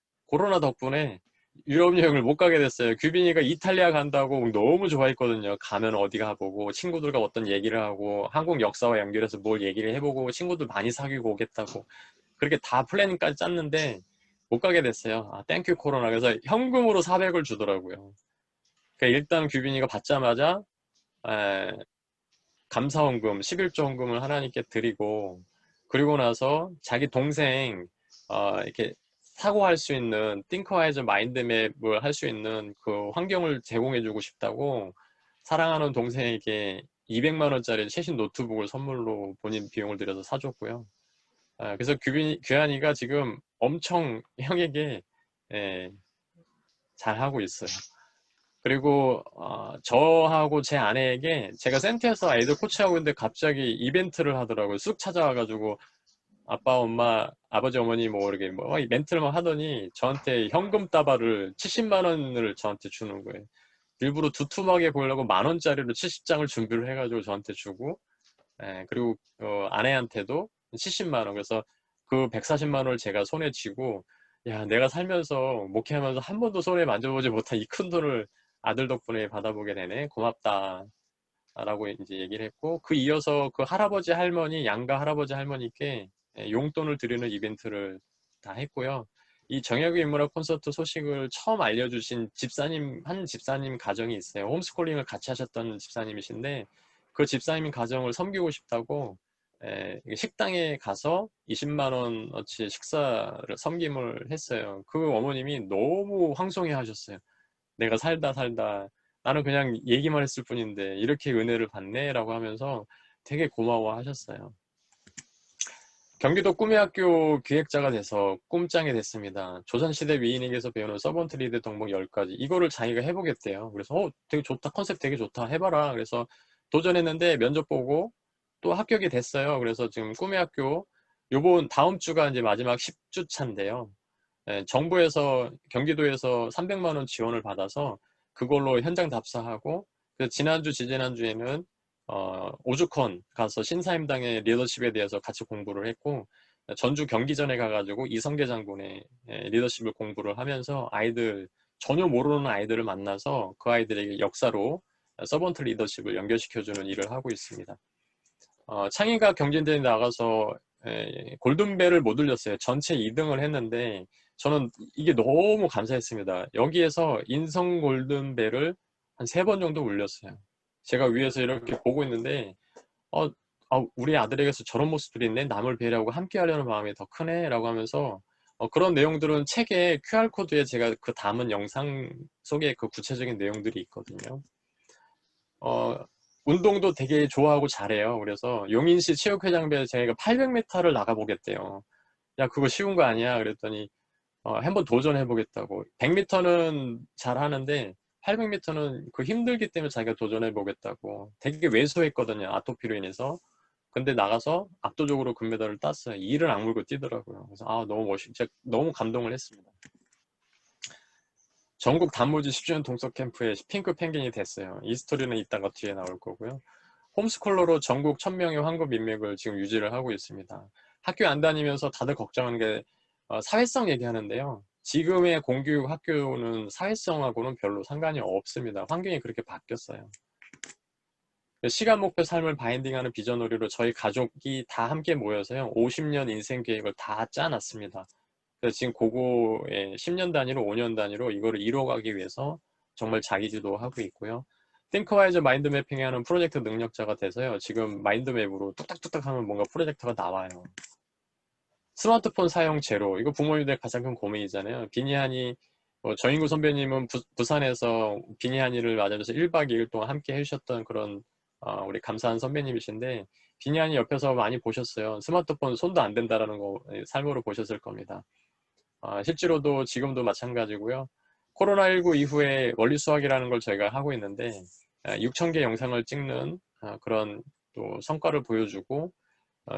덕분에 유럽 여행을 못 가게 됐어요. 규빈이가 이탈리아 간다고 너무 좋아했거든요. 가면 어디 가보고 친구들과 어떤 얘기를 하고 한국 역사와 연결해서 뭘 얘기를 해보고 친구들 많이 사귀고 오겠다고 그렇게 다 플래닝까지 짰는데 못 가게 됐어요. 땡큐 코로나. 그래서 현금으로 400을 주더라고요. 그러니까 일단 규빈이가 받자마자 에, 감사원금 11조 헌금을 하나님께 드리고 그리고 나서 자기 동생 이렇게 사고할 수 있는 띵커와이즈 마인드맵을 할 수 있는 그 환경을 제공해주고 싶다고 사랑하는 동생에게 200만 원짜리 최신 노트북을 선물로 본인 비용을 들여서 사줬고요. 그래서 규환이가 지금 엄청 형에게 예, 잘하고 있어요. 그리고 저하고 제 아내에게 제가 센터에서 아이들 코치하고 있는데 갑자기 이벤트를 하더라고요. 쑥 찾아와가지고 아빠, 엄마, 아버지, 어머니 뭐 이렇게 뭐 멘트를 하더니 저한테 현금 따발을 70만 원을 저한테 주는 거예요. 일부러 두툼하게 보이려고 10,000원짜리로 70장을 준비를 해가지고 저한테 주고, 예, 그리고 아내한테도 70만 원. 그래서 그 140만 원을 제가 손에 쥐고, 야, 내가 살면서 목회하면서 한 번도 손에 만져보지 못한 이 큰 돈을 아들 덕분에 받아보게 되네. 고맙다. 라고 이제 얘기를 했고, 그 이어서 그 할아버지 할머니, 양가 할아버지 할머니께 용돈을 드리는 이벤트를 다 했고요. 이 정혁의 인문학 콘서트 소식을 처음 알려주신 집사님, 한 집사님 가정이 있어요. 홈스쿨링을 같이 하셨던 집사님이신데, 그 집사님 가정을 섬기고 싶다고 식당에 가서 20만 원어치 식사를 섬김을 했어요. 그 어머님이 너무 황송해 하셨어요. 내가 살다 나는 그냥 얘기만 했을 뿐인데 이렇게 은혜를 받네 라고 하면서 되게 고마워 하셨어요. 경기도 꿈의 학교 기획자가 돼서 꿈장이 됐습니다. 조선시대 미인에게서 배우는 서번트 리드 덕목 10가지 이거를 자기가 해보겠대요. 그래서 되게 좋다, 컨셉 되게 좋다, 해봐라. 그래서 도전했는데 면접 보고 또 합격이 됐어요. 그래서 지금 꿈의 학교 요번 다음 주가 이제 마지막 10주 차인데요. 정부에서 경기도에서 300만 원 지원을 받아서 그걸로 현장 답사하고, 지난주 지지난주에는 오죽헌 가서 신사임당의 리더십에 대해서 같이 공부를 했고, 전주 경기전에 가가지고 이성계 장군의 리더십을 공부를 하면서 아이들 전혀 모르는 아이들을 만나서 그 아이들에게 역사로 서번트 리더십을 연결시켜주는 일을 하고 있습니다. 창의가 경진대회에 나가서 골든벨을 못 울렸어요. 전체 2등을 했는데 저는 이게 너무 감사했습니다. 여기에서 인성 골든벨을 한 3번 정도 울렸어요. 제가 위에서 이렇게 보고 있는데 어, 우리 아들에게서 저런 모습들이 있네. 남을 배려하고 함께 하려는 마음이 더 크네 라고 하면서 그런 내용들은 책에 QR코드에 제가 그 담은 영상 속에 그 구체적인 내용들이 있거든요. 어, 운동도 되게 좋아하고 잘해요. 그래서 용인시 체육회장배 제가 800m를 나가보겠대요. 야, 그거 쉬운 거 아니야? 그랬더니 한번 도전해보겠다고. 100m는 잘하는데 800m는 그 힘들기 때문에 자기가 도전해보겠다고. 되게 왜소했거든요. 아토피로 인해서. 근데 나가서 압도적으로 금메달을 땄어요. 이를 악물고 뛰더라고요. 그래서 너무 진짜 너무 감동을 했습니다. 전국 단무지 10주년 동석 캠프에 핑크 펭귄이 됐어요. 이 스토리는 이따가 뒤에 나올 거고요. 홈스쿨러로 전국 1000명의 황금 인맥을 지금 유지를 하고 있습니다. 학교 안 다니면서 다들 걱정하는 게 사회성 얘기하는데요. 지금의 공교육 학교는 사회성하고는 별로 상관이 없습니다. 환경이 그렇게 바뀌었어요. 시간 목표 삶을 바인딩하는 비전오리로 저희 가족이 다 함께 모여서요. 50년 인생 계획을 다 짜놨습니다. 그래서 지금 그거에 10년 단위로 5년 단위로 이거를 이뤄가기 위해서 정말 자기주도 하고 있고요. 띵크와이즈 마인드 매핑에 하는 프로젝트 능력자가 돼서요. 지금 마인드맵으로 뚝딱뚝딱 하면 뭔가 프로젝트가 나와요. 스마트폰 사용 제로. 이거 부모님들 가장 큰 고민이잖아요. 비니하니, 정인구 선배님은 부산에서 비니하니를 맞으면서 1박 2일 동안 함께 해주셨던 그런 우리 감사한 선배님이신데, 비니하니 옆에서 많이 보셨어요. 스마트폰 손도 안 댄다라는 거 삶으로 보셨을 겁니다. 실제로도 지금도 마찬가지고요. 코로나19 이후에 원리 수학이라는 걸 저희가 하고 있는데 6,000개 영상을 찍는 그런 또 성과를 보여주고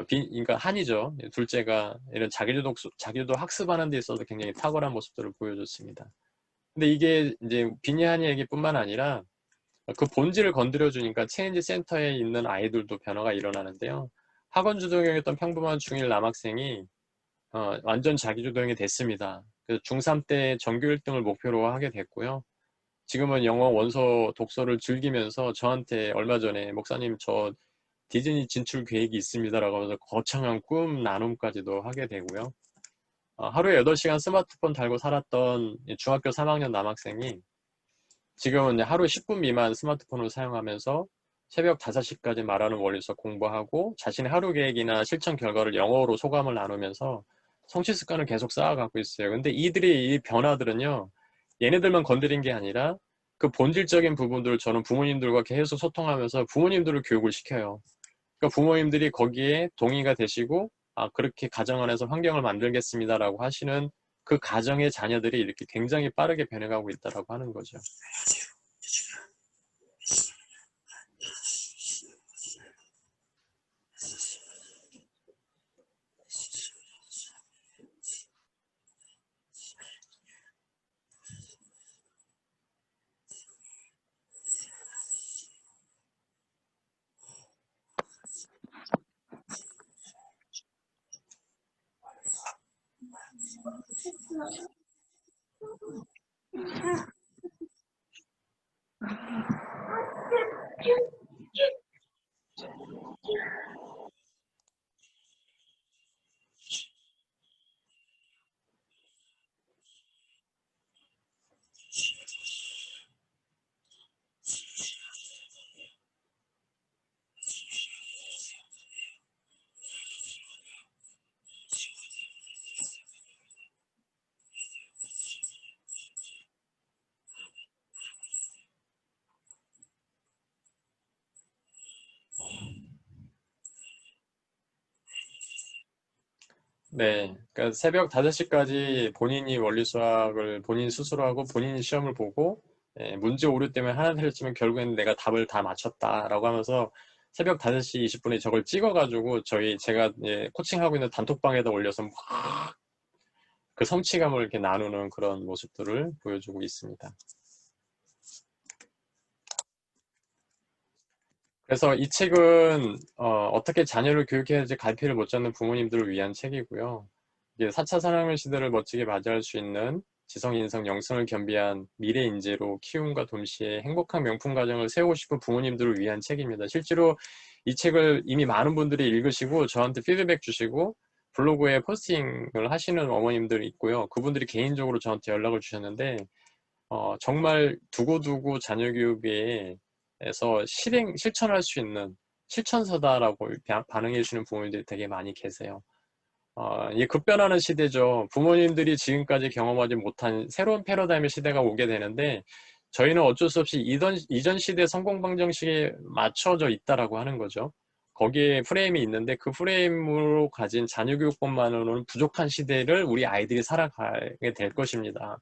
그러니까 한이죠. 둘째가 이런 자기주도 학습하는 데 있어서 굉장히 탁월한 모습들을 보여줬습니다. 근데 이게 이제 비니 한이 얘기뿐만 아니라 그 본질을 건드려 주니까 체인지 센터에 있는 아이들도 변화가 일어나는데요. 학원 주도형이었던 평범한 중1 남학생이 완전 자기주도형이 됐습니다. 그래서 중3 때 전교 1등을 목표로 하게 됐고요. 지금은 영어 원서 독서를 즐기면서 저한테 얼마 전에 목사님 저 디즈니 진출 계획이 있습니다라고 하면서 거창한 꿈 나눔까지도 하게 되고요. 하루에 8시간 스마트폰 달고 살았던 중학교 3학년 남학생이 지금은 하루에 10분 미만 스마트폰을 사용하면서 새벽 5시까지 말하는 원리에서 공부하고 자신의 하루 계획이나 실천 결과를 영어로 소감을 나누면서 성취 습관을 계속 쌓아가고 있어요. 근데 이 변화들은요, 얘네들만 건드린 게 아니라 그 본질적인 부분들을 저는 부모님들과 계속 소통하면서 부모님들을 교육을 시켜요. 그러니까 부모님들이 거기에 동의가 되시고, 그렇게 가정 안에서 환경을 만들겠습니다라고 하시는 그 가정의 자녀들이 이렇게 굉장히 빠르게 변해가고 있다라고 하는 거죠. 네, 그러니까 새벽 5시까지 본인이 원리 수학을 본인 스스로 하고 본인이 시험을 보고 문제 오류 때문에 하나 틀렸지만 결국에는 내가 답을 다 맞췄다라고 하면서 새벽 5시 20분에 저걸 찍어가지고 제가 코칭하고 있는 단톡방에다 올려서 막 그 성취감을 이렇게 나누는 그런 모습들을 보여주고 있습니다. 그래서 이 책은 어떻게 자녀를 교육해야 할지 갈피를 못 잡는 부모님들을 위한 책이고요. 이게 4차 산업혁명 시대를 멋지게 맞이할 수 있는 지성, 인성, 영성을 겸비한 미래 인재로 키움과 동시에 행복한 명품 가정을 세우고 싶은 부모님들을 위한 책입니다. 실제로 이 책을 이미 많은 분들이 읽으시고 저한테 피드백 주시고 블로그에 포스팅을 하시는 어머님들이 있고요. 그분들이 개인적으로 저한테 연락을 주셨는데 정말 두고두고 자녀 교육에서 실천할 수 있는 실천서다라고 반응해 주시는 부모님들이 되게 많이 계세요. 이게 급변하는 시대죠. 부모님들이 지금까지 경험하지 못한 새로운 패러다임의 시대가 오게 되는데 저희는 어쩔 수 없이 이전 시대 성공 방정식에 맞춰져 있다라고 하는 거죠. 거기에 프레임이 있는데 그 프레임으로 가진 자녀 교육법만으로는 부족한 시대를 우리 아이들이 살아가게 될 것입니다.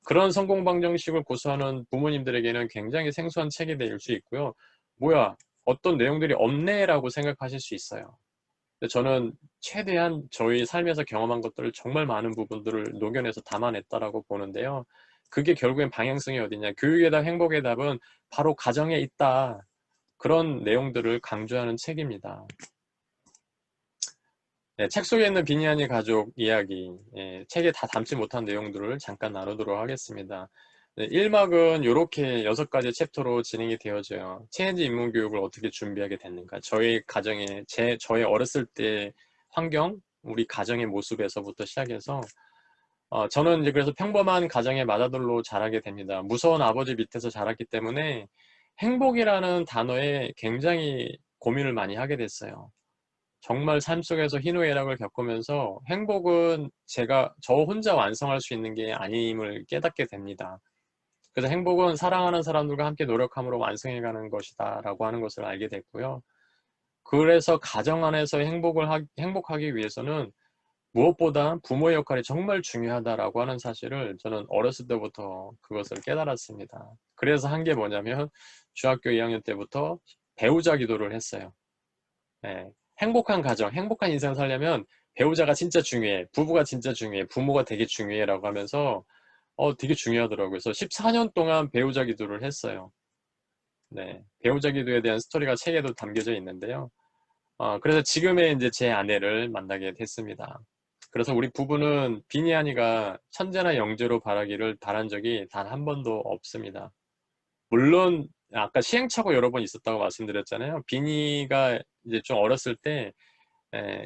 그런 성공 방정식을 고수하는 부모님들에게는 굉장히 생소한 책이 될 수 있고요. 뭐야, 어떤 내용들이 없네라고 생각하실 수 있어요. 근데 저는 최대한 저희 삶에서 경험한 것들을 정말 많은 부분들을 녹여내서 담아냈다라고 보는데요. 그게 결국엔 방향성이 어디냐. 교육의 답, 행복의 답은 바로 가정에 있다. 그런 내용들을 강조하는 책입니다. 네, 책 속에 있는 비니아니 가족 이야기, 책에 다 담지 못한 내용들을 잠깐 나누도록 하겠습니다. 네, 1막은 이렇게 6가지 챕터로 진행이 되어져요. 체인지 인문교육을 어떻게 준비하게 됐는가. 저희 가정에, 저의 어렸을 때 환경, 우리 가정의 모습에서부터 시작해서, 저는 이제 그래서 평범한 가정의 맏아들로 자라게 됩니다. 무서운 아버지 밑에서 자랐기 때문에 행복이라는 단어에 굉장히 고민을 많이 하게 됐어요. 정말 삶 속에서 희노애락을 겪으면서 행복은 저 혼자 완성할 수 있는 게 아님을 깨닫게 됩니다. 그래서 행복은 사랑하는 사람들과 함께 노력함으로 완성해가는 것이다 라고 하는 것을 알게 됐고요. 그래서 가정 안에서 행복하기 위해서는 무엇보다 부모의 역할이 정말 중요하다라고 하는 사실을 저는 어렸을 때부터 그것을 깨달았습니다. 그래서 한 게 뭐냐면 중학교 2학년 때부터 배우자 기도를 했어요. 네. 행복한 가정, 행복한 인생을 살려면 배우자가 진짜 중요해. 부부가 진짜 중요해. 부모가 되게 중요해라고 하면서 되게 중요하더라고요. 그래서 14년 동안 배우자 기도를 했어요. 네. 배우자 기도에 대한 스토리가 책에도 담겨져 있는데요. 그래서 지금의 이제 제 아내를 만나게 됐습니다. 그래서 우리 부부는 비니아니가 천재나 영재로 바라기를 바란 적이 단 한 번도 없습니다. 물론 아까 시행착오 여러 번 있었다고 말씀드렸잖아요. 비니가 이제 좀 어렸을 때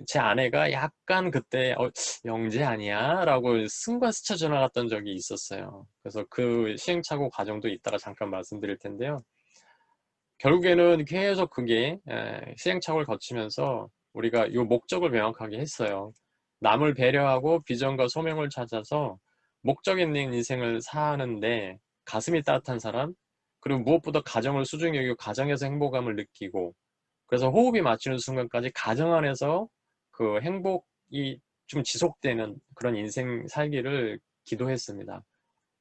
제 아내가 약간 그때 영재 아니야? 라고 순간 스쳐 지나갔던 적이 있었어요. 그래서 그 시행착오 과정도 이따가 잠깐 말씀드릴 텐데요. 결국에는 계속 그게 시행착오를 거치면서 우리가 이 목적을 명확하게 했어요. 남을 배려하고 비전과 소명을 찾아서 목적 있는 인생을 사는데 가슴이 따뜻한 사람, 그리고 무엇보다 가정을 소중히 여기고 가정에서 행복감을 느끼고, 그래서 호흡이 맞추는 순간까지 가정 안에서 그 행복이 좀 지속되는 그런 인생 살기를 기도했습니다.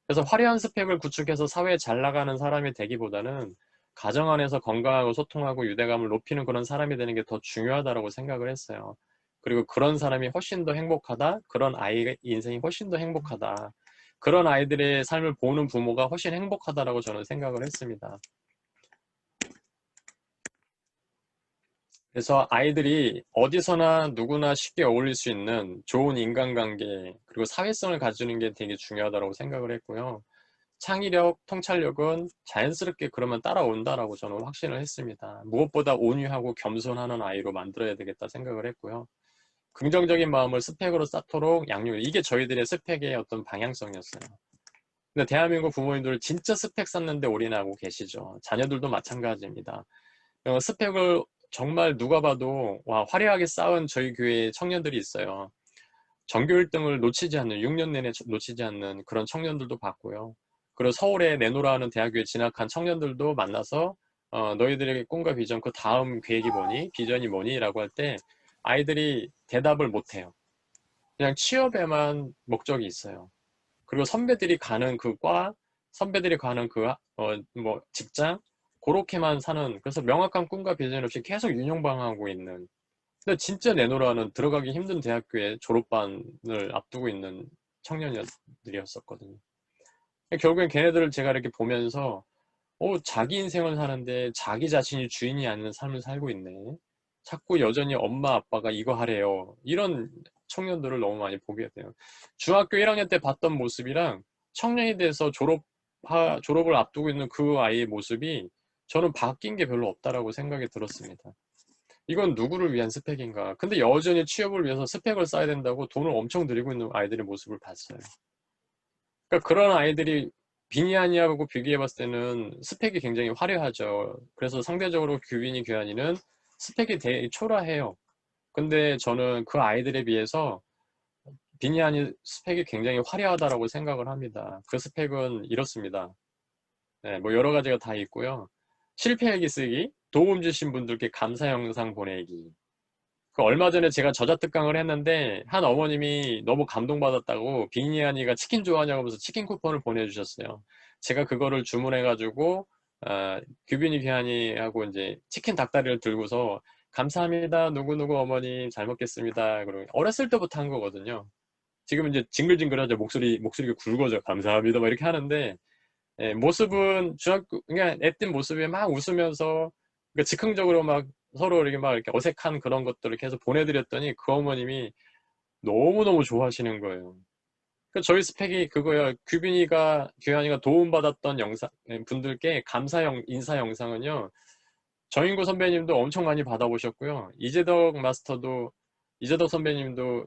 그래서 화려한 스펙을 구축해서 사회에 잘 나가는 사람이 되기보다는 가정 안에서 건강하고 소통하고 유대감을 높이는 그런 사람이 되는 게 더 중요하다고 생각을 했어요. 그리고 그런 사람이 훨씬 더 행복하다. 그런 아이의 인생이 훨씬 더 행복하다. 그런 아이들의 삶을 보는 부모가 훨씬 행복하다라고 저는 생각을 했습니다. 그래서 아이들이 어디서나 누구나 쉽게 어울릴 수 있는 좋은 인간관계, 그리고 사회성을 가지는 게 되게 중요하다고 생각을 했고요. 창의력, 통찰력은 자연스럽게 그러면 따라온다라고 저는 확신을 했습니다. 무엇보다 온유하고 겸손하는 아이로 만들어야 되겠다 생각을 했고요. 긍정적인 마음을 스펙으로 쌓도록 양육, 이게 저희들의 스펙의 어떤 방향성이었어요. 근데 대한민국 부모님들 진짜 스펙 쌓는데 올인하고 계시죠. 자녀들도 마찬가지입니다. 스펙을 정말 누가 봐도 와, 화려하게 쌓은 저희 교회 청년들이 있어요. 전교 1등을 놓치지 않는, 6년 내내 놓치지 않는 그런 청년들도 봤고요. 그리고 서울에 내노라 하는 대학교에 진학한 청년들도 만나서 너희들에게 꿈과 비전, 그 다음 계획이 뭐니? 비전이 뭐니? 라고 할 때 아이들이 대답을 못해요. 그냥 취업에만 목적이 있어요. 그리고 선배들이 가는 그 과, 선배들이 가는 그 뭐 직장, 그렇게만 사는, 그래서 명확한 꿈과 비전 없이 계속 윤영방하고 있는, 근데 진짜 내노라는 들어가기 힘든 대학교에 졸업반을 앞두고 있는 청년들이었었거든요. 결국엔 걔네들을 제가 이렇게 보면서 자기 인생을 사는데 자기 자신이 주인이 아닌 삶을 살고 있네. 자꾸 여전히 엄마 아빠가 이거 하래요. 이런 청년들을 너무 많이 보게 돼요. 중학교 1학년 때 봤던 모습이랑 청년이 돼서 졸업을 앞두고 있는 그 아이의 모습이 저는 바뀐 게 별로 없다라고 생각이 들었습니다. 이건 누구를 위한 스펙인가? 근데 여전히 취업을 위해서 스펙을 쌓아야 된다고 돈을 엄청 들이고 있는 아이들의 모습을 봤어요. 그러니까 그런 아이들이 비니아니하고 비교해 봤을 때는 스펙이 굉장히 화려하죠. 그래서 상대적으로 규빈이 규환이는 스펙이 되게 초라해요. 근데 저는 그 아이들에 비해서 비니아니 스펙이 굉장히 화려하다라고 생각을 합니다. 그 스펙은 이렇습니다. 네, 뭐 여러 가지가 다 있고요. 실패 일기 쓰기, 도움 주신 분들께 감사 영상 보내기. 그 얼마 전에 제가 저자특강을 했는데 한 어머님이 너무 감동받았다고 비니아니가 치킨 좋아하냐고 하면서 치킨 쿠폰을 보내주셨어요. 제가 그거를 주문해가지고 규빈이 귀하니하고 이제 치킨 닭다리를 들고서 감사합니다 누구누구 어머님 잘 먹겠습니다. 그리고 어렸을 때부터 한 거거든요. 지금 이제 징글징글하죠. 목소리가 굵어져. 감사합니다 막 이렇게 하는데 모습은 그냥 애띤 모습에 막 웃으면서 그러니까 즉흥적으로 막 서로 이렇게 막 이렇게 어색한 그런 것들을 계속 보내드렸더니 그 어머님이 너무너무 좋아하시는 거예요. 그 저희 스펙이 그거예요. 규현이가 도움받았던 분들께 인사 영상은요. 정인구 선배님도 엄청 많이 받아보셨고요. 이재덕 선배님도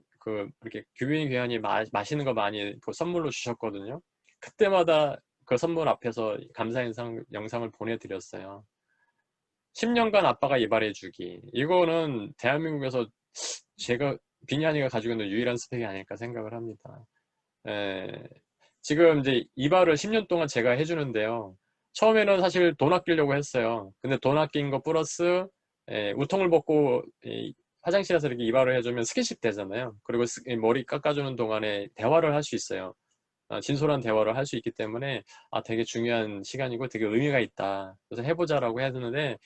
이렇게 규현이 마시는 거 많이 그 선물로 주셨거든요. 그때마다 그 선물 앞에서 감사 영상을 보내드렸어요. 10년간 아빠가 이발해주기. 이거는 대한민국에서 제가 비니아니가 가지고 있는 유일한 스펙이 아닐까 생각을 합니다. 지금 이제 이발을 10년 동안 제가 해주는데요. 처음에는 사실 돈 아끼려고 했어요. 근데 돈 아낀 거 플러스 우통을 벗고 화장실에서 이렇게 이발을 해주면 스킨십 되잖아요. 그리고 머리 깎아주는 동안에 대화를 할 수 있어요. 진솔한 대화를 할 수 있기 때문에 되게 중요한 시간이고 되게 의미가 있다. 그래서 해보자라고 했는데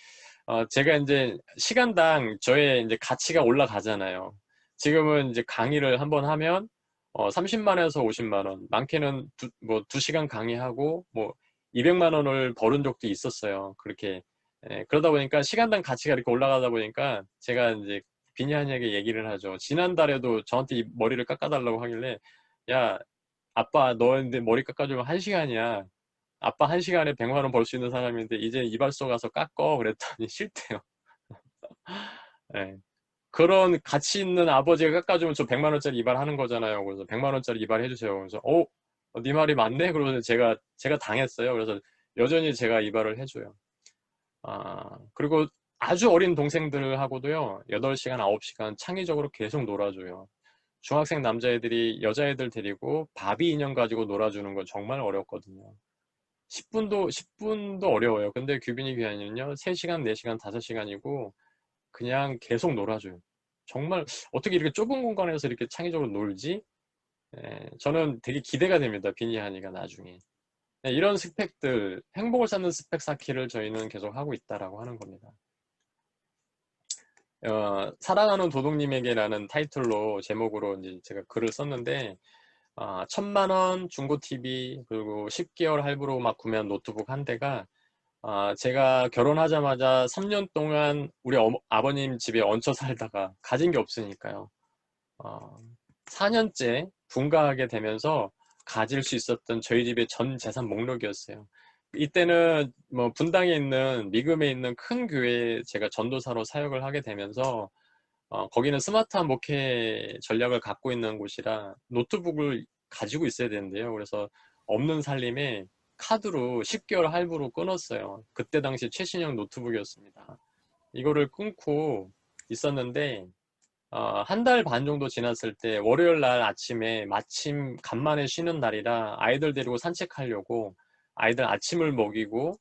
제가 이제 시간당 저의 이제 가치가 올라가잖아요. 지금은 이제 강의를 한번 하면 30만 원에서 50만 원, 많게는 뭐 2시간 강의하고 뭐 200만 원을 벌은 적도 있었어요. 그렇게 그러다 보니까 시간당 가치가 이렇게 올라가다 보니까 제가 이제 비니한이에게 얘기를 하죠. 지난달에도 저한테 이 머리를 깎아달라고 하길래 야 아빠 너한테 머리 깎아주면 1시간이야. 아빠 1시간에 100만 원 벌 수 있는 사람인데 이제 이발소 가서 깎어 그랬더니 싫대요. 네. 그런 가치 있는 아버지가 깎아주면 저 100만 원짜리 이발하는 거잖아요. 그래서 100만 원짜리 이발 해주세요. 그래서 네 말이 맞네. 그러면서 제가 당했어요. 그래서 여전히 제가 이발을 해줘요. 그리고 아주 어린 동생들하고도요. 8시간, 9시간 창의적으로 계속 놀아줘요. 중학생 남자애들이 여자애들 데리고 바비 인형 가지고 놀아주는 건 정말 어렵거든요. 10분도 어려워요. 근데 규빈이 귀환이는요, 3시간, 4시간, 5시간이고, 그냥 계속 놀아줘요. 정말, 어떻게 이렇게 좁은 공간에서 이렇게 창의적으로 놀지? 저는 되게 기대가 됩니다. 비니 하니가 나중에. 이런 스펙들, 행복을 쌓는 스펙 쌓기를 저희는 계속 하고 있다라고 하는 겁니다. 사랑하는 도둑님에게라는 타이틀로, 제목으로 이제 제가 글을 썼는데, 1000만원 중고 TV, 그리고 10개월 할부로 막 구매한 노트북 한 대가 제가 결혼하자마자 3년 동안 우리 아버님 집에 얹혀 살다가 가진 게 없으니까요. 4년째 분가하게 되면서 가질 수 있었던 저희 집의 전 재산 목록이었어요. 이때는 뭐 분당에 있는 미금에 있는 큰 교회에 제가 전도사로 사역을 하게 되면서 거기는 스마트한 목회 전략을 갖고 있는 곳이라 노트북을 가지고 있어야 되는데요. 그래서 없는 살림에 카드로 10개월 할부로 끊었어요. 그때 당시 최신형 노트북이었습니다. 이거를 끊고 있었는데 한 달 반 정도 지났을 때 월요일 날 아침에 마침 간만에 쉬는 날이라 아이들 데리고 산책하려고 아이들 아침을 먹이고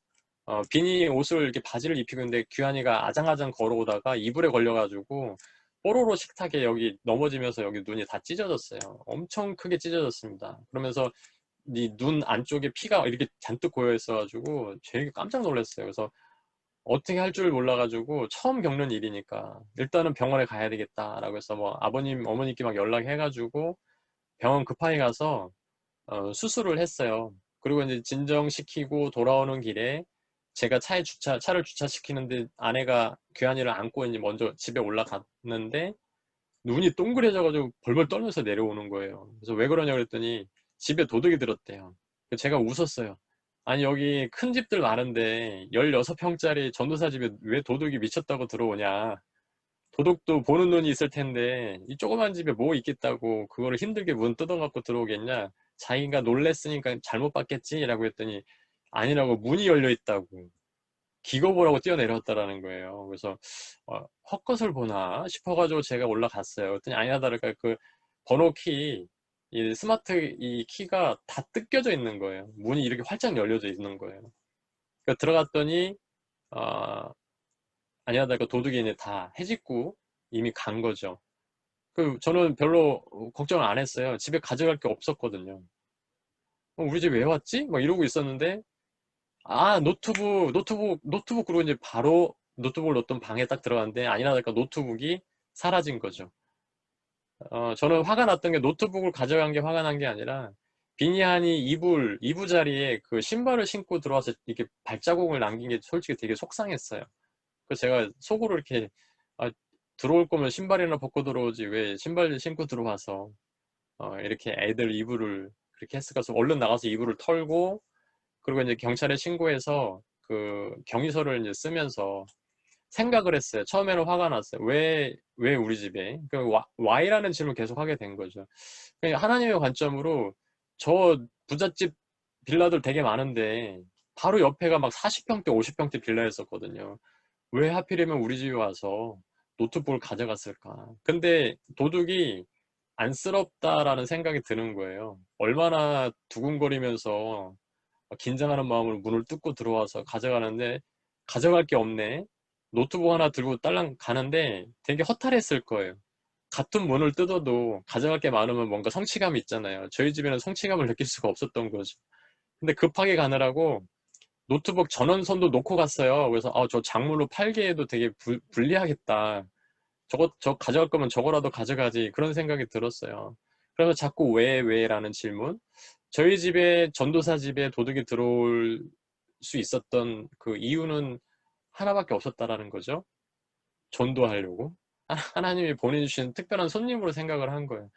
비니 옷을 이렇게 바지를 입히고 있는데 규환이가 아장아장 걸어오다가 이불에 걸려가지고 뽀로로 식탁에 여기 넘어지면서 여기 눈이 다 찢어졌어요. 엄청 크게 찢어졌습니다. 그러면서 이 눈 안쪽에 피가 이렇게 잔뜩 고여 있어가지고 되게 깜짝 놀랐어요. 그래서 어떻게 할 줄 몰라가지고 처음 겪는 일이니까 일단은 병원에 가야 되겠다라고 해서 뭐 아버님 어머니께 막 연락해가지고 병원 급하게 가서 수술을 했어요. 그리고 이제 진정시키고 돌아오는 길에 제가 차를 주차시키는데 아내가 규환이를 안고 이제 먼저 집에 올라갔는데 눈이 동그래져가지고 벌벌 떨면서 내려오는 거예요. 그래서 왜 그러냐 그랬더니 집에 도둑이 들었대요. 제가 웃었어요. 아니 여기 큰 집들 많은데 16평짜리 전도사 집에 왜 도둑이 미쳤다고 들어오냐. 도둑도 보는 눈이 있을 텐데 이 조그만 집에 뭐 있겠다고 그거를 힘들게 문 뜯어갖고 들어오겠냐. 자기가 놀랬으니까 잘못 봤겠지 라고 했더니 아니라고 문이 열려 있다고 기겁을 하고 뛰어내렸다라는 거예요. 그래서 헛것을 보나 싶어가지고 제가 올라갔어요. 그랬더니 아니나 다를까 그 번호키 이 스마트 이 키가 다 뜯겨져 있는 거예요. 문이 이렇게 활짝 열려져 있는 거예요. 그러니까 들어갔더니 아니나 다를까 도둑이 이제 다 해집고 이미 간 거죠. 저는 별로 걱정을 안 했어요. 집에 가져갈 게 없었거든요. 우리 집 왜 왔지? 막 이러고 있었는데 노트북 그리고 이제 바로 노트북을 놓던 방에 딱 들어갔는데 아니나 다를까 노트북이 사라진 거죠. 저는 화가 났던 게 노트북을 가져간 게 화가 난 게 아니라 비니한이 이불 자리에 그 신발을 신고 들어와서 이렇게 발자국을 남긴 게 솔직히 되게 속상했어요. 그래서 제가 속으로 이렇게 아, 들어올 거면 신발이나 벗고 들어오지 왜 신발 신고 들어와서 이렇게 애들 이불을 그렇게 했을까. 그래서 얼른 나가서 이불을 털고 그리고 이제 경찰에 신고해서 그 경위서를 이제 쓰면서 생각을 했어요. 처음에는 화가 났어요. 왜 우리 집에? 그 Y라는 질문을 계속 하게 된 거죠. 그냥 하나님의 관점으로 저 부잣집 빌라들 되게 많은데 바로 옆에가 막 40평대, 50평대 빌라였었거든요. 왜 하필이면 우리 집에 와서 노트북을 가져갔을까? 근데 도둑이 안쓰럽다라는 생각이 드는 거예요. 얼마나 두근거리면서 긴장하는 마음으로 문을 뚫고 들어와서 가져가는데 가져갈 게 없네. 노트북 하나 들고 딸랑 가는데 되게 허탈했을 거예요. 같은 문을 뜯어도 가져갈 게 많으면 뭔가 성취감이 있잖아요. 저희 집에는 성취감을 느낄 수가 없었던 거죠. 근데 급하게 가느라고 노트북 전원선도 놓고 갔어요. 그래서 저 작물로 팔기에도 되게 불리하겠다. 저 가져갈 거면 저거라도 가져가지. 그런 생각이 들었어요. 그래서 자꾸 왜라는 질문. 저희 집에 전도사 집에 도둑이 들어올 수 있었던 그 이유는 하나밖에 없었다라는 거죠. 전도하려고. 하나님이 보내주신 특별한 손님으로 생각을 한 거예요.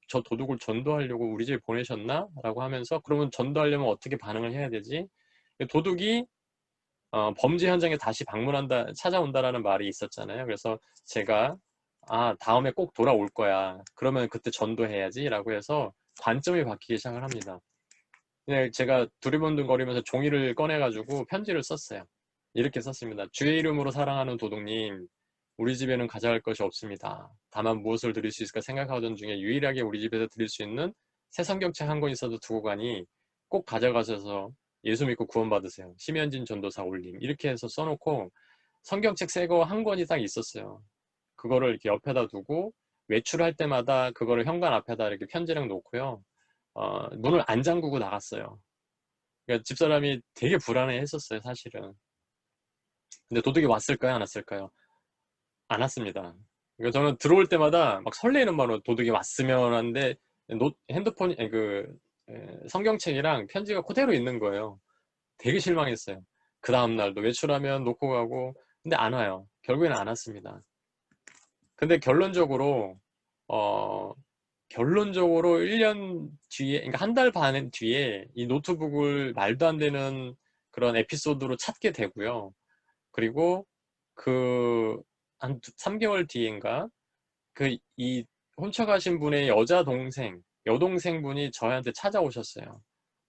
저 도둑을 전도하려고 우리 집에 보내셨나? 라고 하면서 그러면 전도하려면 어떻게 반응을 해야 되지? 도둑이 범죄 현장에 다시 찾아온다라는 말이 있었잖아요. 그래서 제가 다음에 꼭 돌아올 거야. 그러면 그때 전도해야지 라고 해서 관점이 바뀌기 시작을 합니다. 그냥 제가 두리번둥거리면서 종이를 꺼내가지고 편지를 썼어요. 이렇게 썼습니다. 주의 이름으로 사랑하는 도둑님, 우리 집에는 가져갈 것이 없습니다. 다만 무엇을 드릴 수 있을까 생각하던 중에 유일하게 우리 집에서 드릴 수 있는 새 성경책 한 권 있어도 두고 가니 꼭 가져가셔서 예수 믿고 구원받으세요. 심현진 전도사 올림. 이렇게 해서 써놓고 성경책 새 거 한 권이 딱 있었어요. 그거를 이렇게 옆에다 두고 외출할 때마다 그거를 현관 앞에다 이렇게 편지랑 놓고요. 문을 안 잠그고 나갔어요. 그러니까 집사람이 되게 불안해 했었어요, 사실은. 근데 도둑이 왔을까요, 안 왔을까요? 안 왔습니다. 그러니까 저는 들어올 때마다 막 설레이는 마음으로 도둑이 왔으면 하는데 핸드폰, 성경책이랑 편지가 그대로 있는 거예요. 되게 실망했어요. 그 다음날도 외출하면 놓고 가고, 근데 안 와요. 결국에는 안 왔습니다. 근데 결론적으로, 어, 결론적으로 1년 뒤에, 그러니까 한 달 반 뒤에 이 노트북을 말도 안 되는 그런 에피소드로 찾게 되고요. 그리고 그 한 3개월 뒤인가 이 훔쳐가신 분의 여동생분이 저희한테 찾아오셨어요.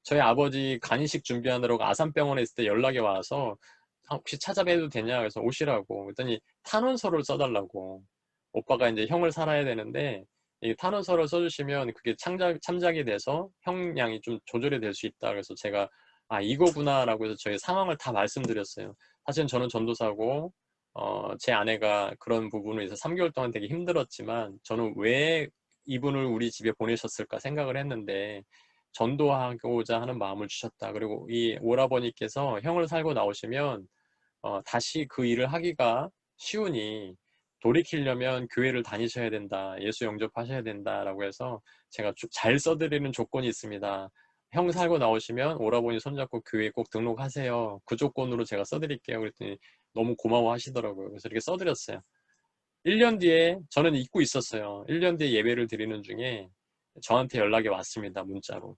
저희 아버지 간이식 준비하느라고 아산병원에 있을 때 연락이 와서 혹시 찾아뵈도 되냐 그래서 오시라고 그랬더니 탄원서를 써달라고. 오빠가 이제 형을 살아야 되는데 이 탄원서를 써주시면 그게 참작이 돼서 형량이 좀 조절이 될 수 있다. 그래서 제가 아 이거구나 라고 해서 저희 상황을 다 말씀드렸어요. 사실 저는 전도사고 제 아내가 그런 부분을 위해서 3개월 동안 되게 힘들었지만 저는 왜 이분을 우리 집에 보내셨을까 생각을 했는데 전도하고자 하는 마음을 주셨다. 그리고 이 오라버니께서 형을 살고 나오시면 다시 그 일을 하기가 쉬우니 돌이키려면 교회를 다니셔야 된다. 예수 영접하셔야 된다라고 해서 제가 잘 써드리는 조건이 있습니다. 형 살고 나오시면 오라버니 손잡고 교회에 꼭 등록하세요. 그 조건으로 제가 써드릴게요. 그랬더니 너무 고마워 하시더라고요. 그래서 이렇게 써드렸어요. 1년 뒤에 저는 잊고 있었어요. 1년 뒤에 예배를 드리는 중에 저한테 연락이 왔습니다. 문자로.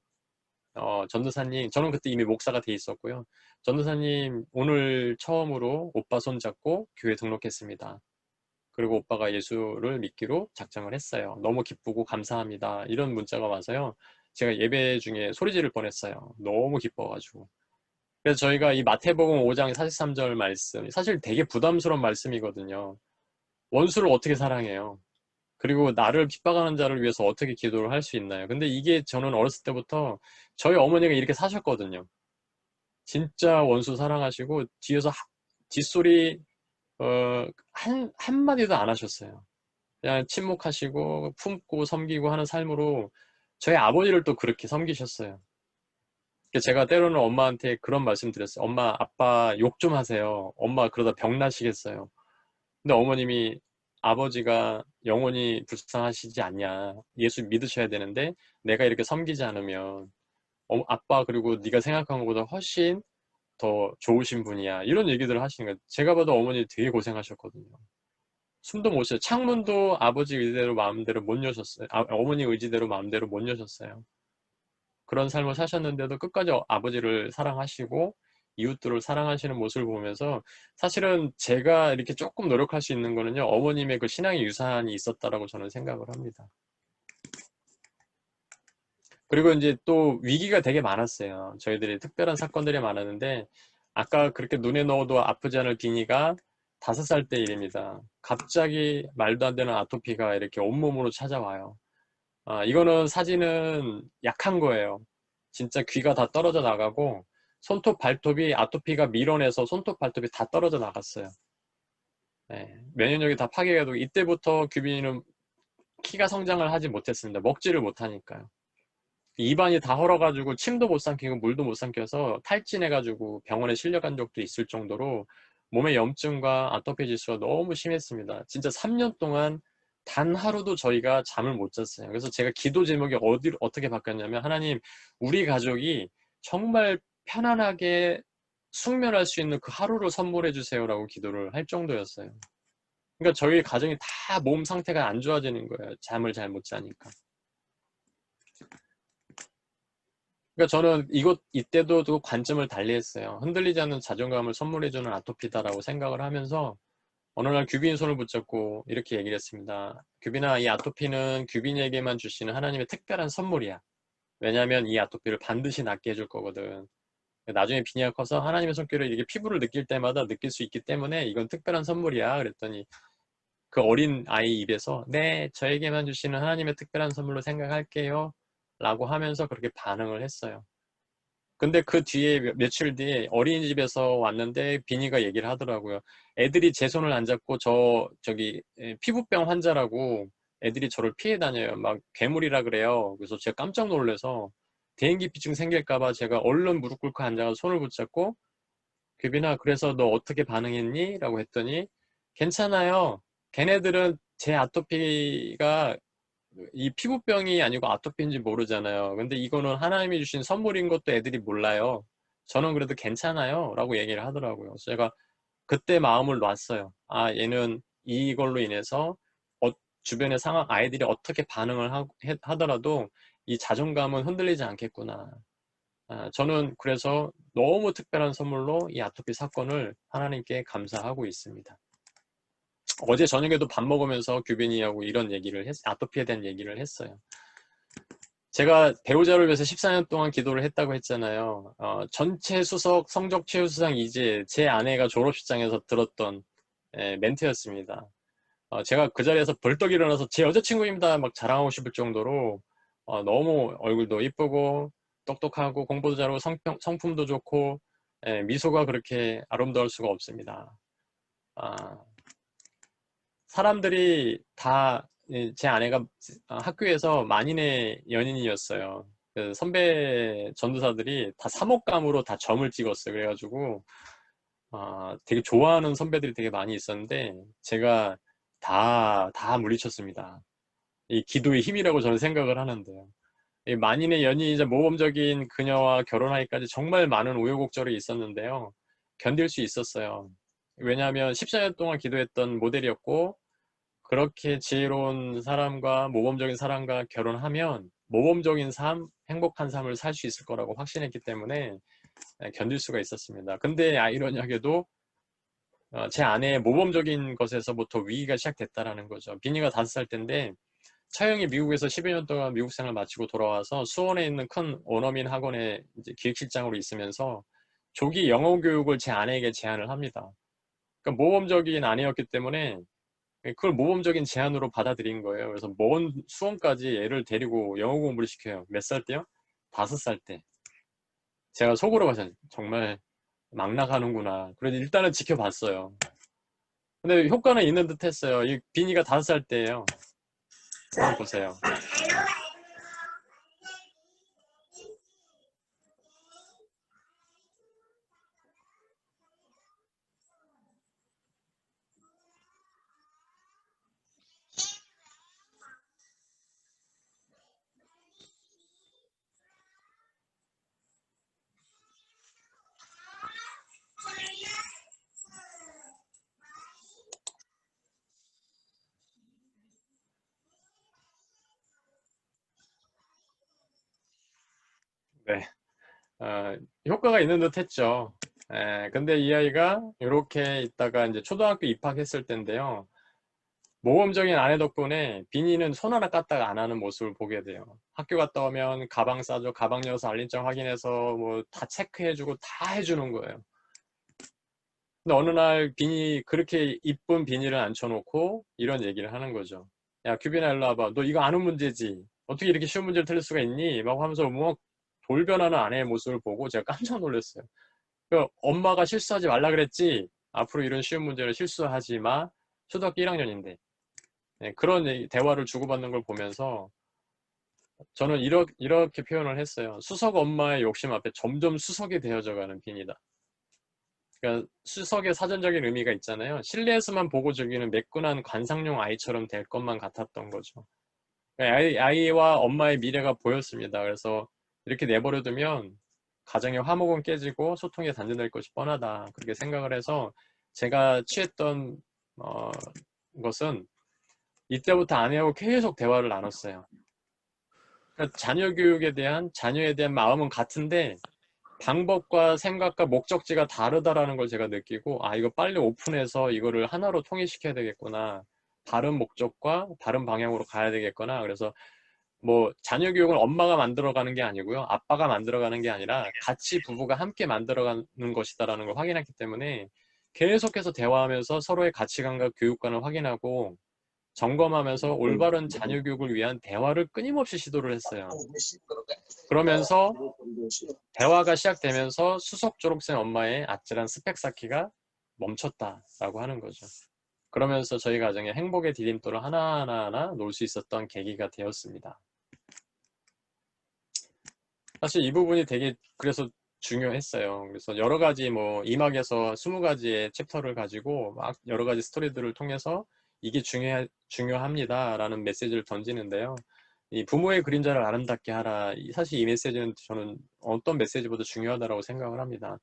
전도사님, 저는 그때 이미 목사가 돼 있었고요. 전도사님, 오늘 처음으로 오빠 손잡고 교회 등록했습니다. 그리고 오빠가 예수를 믿기로 작정을 했어요. 너무 기쁘고 감사합니다. 이런 문자가 와서요. 제가 예배 중에 소리 지를 뻔했어요. 너무 기뻐가지고. 그래서 저희가 이 마태복음 5장 43절 말씀, 사실 되게 부담스러운 말씀이거든요. 원수를 어떻게 사랑해요? 그리고 나를 핍박하는 자를 위해서 어떻게 기도를 할 수 있나요? 근데 이게 저는 어렸을 때부터 저희 어머니가 이렇게 사셨거든요. 진짜 원수 사랑하시고 뒤에서 뒷소리 한마디도 안 하셨어요. 그냥 침묵하시고 품고 섬기고 하는 삶으로 저희 아버지를 또 그렇게 섬기셨어요. 제가 때로는 엄마한테 그런 말씀 드렸어요. 엄마, 아빠 욕 좀 하세요. 엄마 그러다 병 나시겠어요. 근데 어머님이 아버지가 영원히 불쌍하시지 않냐. 예수 믿으셔야 되는데 내가 이렇게 섬기지 않으면 아빠 그리고 네가 생각한 것보다 훨씬 더 좋으신 분이야. 이런 얘기들을 하시는 거예요. 제가 봐도 어머니 되게 고생하셨거든요. 숨도 못 쉬어요. 창문도 아버지 의지대로 마음대로 못 여셨어요. 어머니 의지대로 마음대로 못 여셨어요. 그런 삶을 사셨는데도 끝까지 아버지를 사랑하시고 이웃들을 사랑하시는 모습을 보면서 사실은 제가 이렇게 조금 노력할 수 있는 거는요. 어머님의 그 신앙의 유산이 있었다라고 저는 생각을 합니다. 그리고 이제 또 위기가 되게 많았어요. 저희들이 특별한 사건들이 많았는데 아까 그렇게 눈에 넣어도 아프지 않을 비니가 5살 때 일입니다. 갑자기 말도 안 되는 아토피가 이렇게 온몸으로 찾아와요. 이거는 사진은 약한 거예요. 진짜 귀가 다 떨어져 나가고 손톱 발톱이 아토피가 밀어내서 손톱 발톱이 다 떨어져 나갔어요. 네, 면역력이 다 파괴가 되고 이때부터 규빈이는 키가 성장을 하지 못했습니다. 먹지를 못하니까요. 입안이 다 헐어가지고 침도 못 삼키고 물도 못 삼켜서 탈진해가지고 병원에 실려간 적도 있을 정도로 몸의 염증과 아토피 지수가 너무 심했습니다. 진짜 3년 동안 단 하루도 저희가 잠을 못 잤어요. 그래서 제가 기도 제목이 어떻게 바뀌었냐면 하나님, 우리 가족이 정말 편안하게 숙면할 수 있는 그 하루를 선물해 주세요라고 기도를 할 정도였어요. 그러니까 저희 가정이 다 몸 상태가 안 좋아지는 거예요. 잠을 잘 못 자니까. 그러니까 저는 이때도 또 관점을 달리했어요. 흔들리지 않는 자존감을 선물해주는 아토피다라고 생각을 하면서 어느 날 규빈이 손을 붙잡고 이렇게 얘기를 했습니다. 규빈아, 이 아토피는 규빈에게만 주시는 하나님의 특별한 선물이야. 왜냐하면 이 아토피를 반드시 낫게 해줄 거거든. 나중에 비니가 커서 하나님의 손길을 이렇게 피부를 느낄 때마다 느낄 수 있기 때문에 이건 특별한 선물이야. 그랬더니 그 어린 아이 입에서 네, 저에게만 주시는 하나님의 특별한 선물로 생각할게요. 라고 하면서 그렇게 반응을 했어요. 근데 그 뒤에 며칠 뒤에 어린이집에서 왔는데 비니가 얘기를 하더라고요. 애들이 제 손을 안 잡고 저기 피부병 환자라고 애들이 저를 피해 다녀요. 막 괴물이라 그래요. 그래서 제가 깜짝 놀라서 대인기피증 생길까 봐 제가 얼른 무릎 꿇고 앉아서 손을 붙잡고 규빈아, 그래서 너 어떻게 반응했니? 라고 했더니 괜찮아요. 걔네들은 제 아토피가 이 피부병이 아니고 아토피인지 모르잖아요. 근데 이거는 하나님이 주신 선물인 것도 애들이 몰라요. 저는 그래도 괜찮아요. 라고 얘기를 하더라고요. 제가 그때 마음을 놨어요. 얘는 이걸로 인해서 주변의 상황, 아이들이 어떻게 반응을 하더라도 이 자존감은 흔들리지 않겠구나. 저는 그래서 너무 특별한 선물로 이 아토피 사건을 하나님께 감사하고 있습니다. 어제 저녁에도 밥 먹으면서 규빈이하고 이런 얘기를 아토피에 대한 얘기를 했어요. 제가 배우자를 위해서 14년 동안 기도를 했다고 했잖아요. 전체 수석 성적 최우수상 이제 제 아내가 졸업식장에서 들었던 멘트였습니다. 제가 그 자리에서 벌떡 일어나서 제 여자친구입니다 막 자랑하고 싶을 정도로 너무 얼굴도 이쁘고 똑똑하고 공부도 잘하고 성품도 좋고 미소가 그렇게 아름다울 수가 없습니다. 사람들이 다 제 아내가 학교에서 만인의 연인이었어요. 그 선배 전도사들이 다 사목감으로 다 점을 찍었어요. 그래가지고 되게 좋아하는 선배들이 되게 많이 있었는데 제가 다 물리쳤습니다. 이 기도의 힘이라고 저는 생각을 하는데요. 이 만인의 연인이자 모범적인 그녀와 결혼하기까지 정말 많은 우여곡절이 있었는데요. 견딜 수 있었어요. 왜냐하면 14년 동안 기도했던 모델이었고 그렇게 지혜로운 사람과 모범적인 사람과 결혼하면 모범적인 삶, 행복한 삶을 살 수 있을 거라고 확신했기 때문에 견딜 수가 있었습니다. 근데 아이러니하게도 제 아내의 모범적인 것에서부터 위기가 시작됐다라는 거죠. 비니가 5살 때인데 차영이 미국에서 12년 동안 미국 생활 마치고 돌아와서 수원에 있는 큰 원어민 학원에 이제 기획실장으로 있으면서 조기 영어 교육을 제 아내에게 제안을 합니다. 그러니까 모범적인 아내였기 때문에 그걸 모범적인 제안으로 받아들인 거예요. 그래서 먼 수원까지 애를 데리고 영어 공부를 시켜요. 몇 살 때요? 5살 때. 제가 속으로 봐서 정말 막 나가는구나. 그래서 일단은 지켜봤어요. 근데 효과는 있는 듯 했어요. 이 비니가 5살 때예요. 한번 보세요. 네. 효과가 있는 듯 했죠. 근데 이 아이가 이렇게 있다가 이제 초등학교 입학했을 때인데요. 모범적인 아내 덕분에 비니는 손 하나 까딱 안 하는 모습을 보게 돼요. 학교 갔다 오면 가방 싸줘, 가방 열어서 알림장 확인해서 뭐 다 체크해주고 다 해주는 거예요. 근데 어느 날 비니, 그렇게 이쁜 비니를 앉혀놓고 이런 얘기를 하는 거죠. 야, 규빈아 일로 와봐. 너 이거 아는 문제지? 어떻게 이렇게 쉬운 문제를 틀릴 수가 있니? 막 하면서 뭐 돌변하는 아내의 모습을 보고 제가 깜짝 놀랐어요. 엄마가 실수하지 말라 그랬지? 앞으로 이런 쉬운 문제를 실수하지 마. 초등학교 1학년인데. 그런 대화를 주고받는 걸 보면서 저는 이렇게 표현을 했어요. 수석 엄마의 욕심 앞에 점점 수석이 되어져 가는 빈이다. 그러니까 수석의 사전적인 의미가 있잖아요. 실내에서만 보고 즐기는 매끈한 관상용 아이처럼 될 것만 같았던 거죠. 아이와 엄마의 미래가 보였습니다. 그래서 이렇게 내버려두면 가정의 화목은 깨지고 소통이 단절될 것이 뻔하다. 그렇게 생각을 해서 제가 취했던 것은 이때부터 아내하고 계속 대화를 나눴어요. 그러니까 자녀에 대한 마음은 같은데 방법과 생각과 목적지가 다르다라는 걸 제가 느끼고 이거 빨리 오픈해서 이거를 하나로 통일시켜야 되겠구나. 다른 목적과 다른 방향으로 가야 되겠구나. 그래서 뭐 자녀 교육을 엄마가 만들어가는 게 아니고요. 아빠가 만들어가는 게 아니라 같이 부부가 함께 만들어가는 것이다라는 걸 확인했기 때문에 계속해서 대화하면서 서로의 가치관과 교육관을 확인하고 점검하면서 올바른 자녀 교육을 위한 대화를 끊임없이 시도를 했어요. 그러면서 대화가 시작되면서 수석 졸업생 엄마의 아찔한 스펙 쌓기가 멈췄다라고 하는 거죠. 그러면서 저희 가정의 행복의 디딤돌을 하나하나 놓을 수 있었던 계기가 되었습니다. 사실 이 부분이 되게 그래서 중요했어요. 그래서 여러 가지 뭐 2막에서 20가지의 챕터를 가지고 막 여러 가지 스토리들을 통해서 이게 중요합니다라는 메시지를 던지는데요. 이 부모의 그림자를 아름답게 하라. 사실 이 메시지는 저는 어떤 메시지보다 중요하다고 생각을 합니다.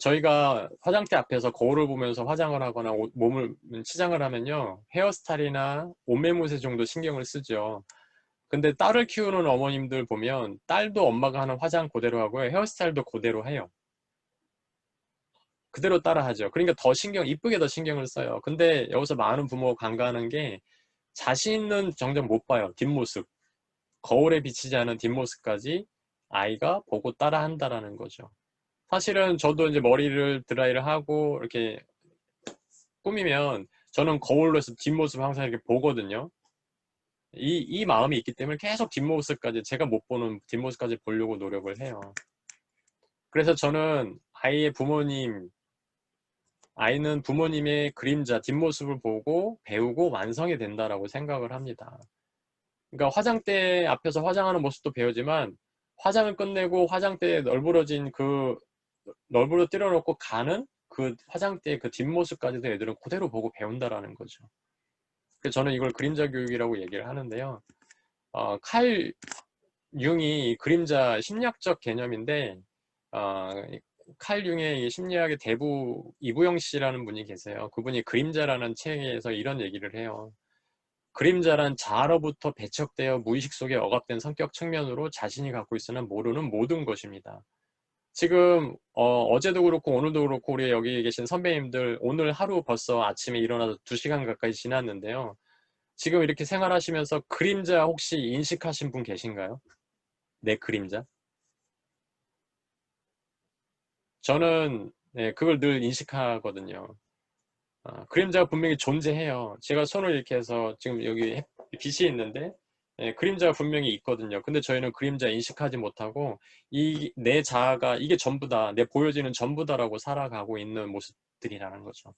저희가 화장대 앞에서 거울을 보면서 화장을 하거나 몸을 치장을 하면요. 헤어스타일이나 옷매무새 정도 신경을 쓰죠. 근데 딸을 키우는 어머님들 보면 딸도 엄마가 하는 화장 그대로 하고요. 헤어스타일도 그대로 해요. 그대로 따라 하죠. 그러니까 더 이쁘게 더 신경을 써요. 근데 여기서 많은 부모가 간과하는 게 자신은 정작 못 봐요. 뒷모습. 거울에 비치지 않은 뒷모습까지 아이가 보고 따라 한다라는 거죠. 사실은 저도 이제 머리를 드라이를 하고 이렇게 꾸미면 저는 거울로 해서 뒷모습 항상 이렇게 보거든요. 이 마음이 있기 때문에 계속 뒷모습까지 제가 못 보는 뒷모습까지 보려고 노력을 해요. 그래서 저는 아이는 부모님의 그림자, 뒷모습을 보고 배우고 완성이 된다라고 생각을 합니다. 그러니까 화장대 앞에서 화장하는 모습도 배우지만 화장을 끝내고 화장대에 널브러 때려놓고 가는 그 화장대의 그 뒷모습까지도 애들은 그대로 보고 배운다라는 거죠. 그래서 저는 이걸 그림자 교육이라고 얘기를 하는데요. 칼 융이 그림자 심리학적 개념인데 칼 융의 심리학의 대부 이부영 씨라는 분이 계세요. 그분이 그림자라는 책에서 이런 얘기를 해요. 그림자란 자아로부터 배척되어 무의식 속에 억압된 성격 측면으로 자신이 갖고 있으나 모르는 모든 것입니다. 지금 어제도 그렇고 오늘도 그렇고 우리 여기 계신 선배님들 오늘 하루 벌써 아침에 일어나서 2시간 가까이 지났는데요. 지금 이렇게 생활하시면서 그림자 혹시 인식하신 분 계신가요? 내 그림자? 저는 네, 그걸 늘 인식하거든요. 그림자가 분명히 존재해요. 제가 손을 이렇게 해서 지금 여기 빛이 있는데 그림자가 분명히 있거든요. 근데 저희는 그림자 인식하지 못하고 내 자아가 이게 전부다. 내 보여지는 전부다라고 살아가고 있는 모습들이라는 거죠.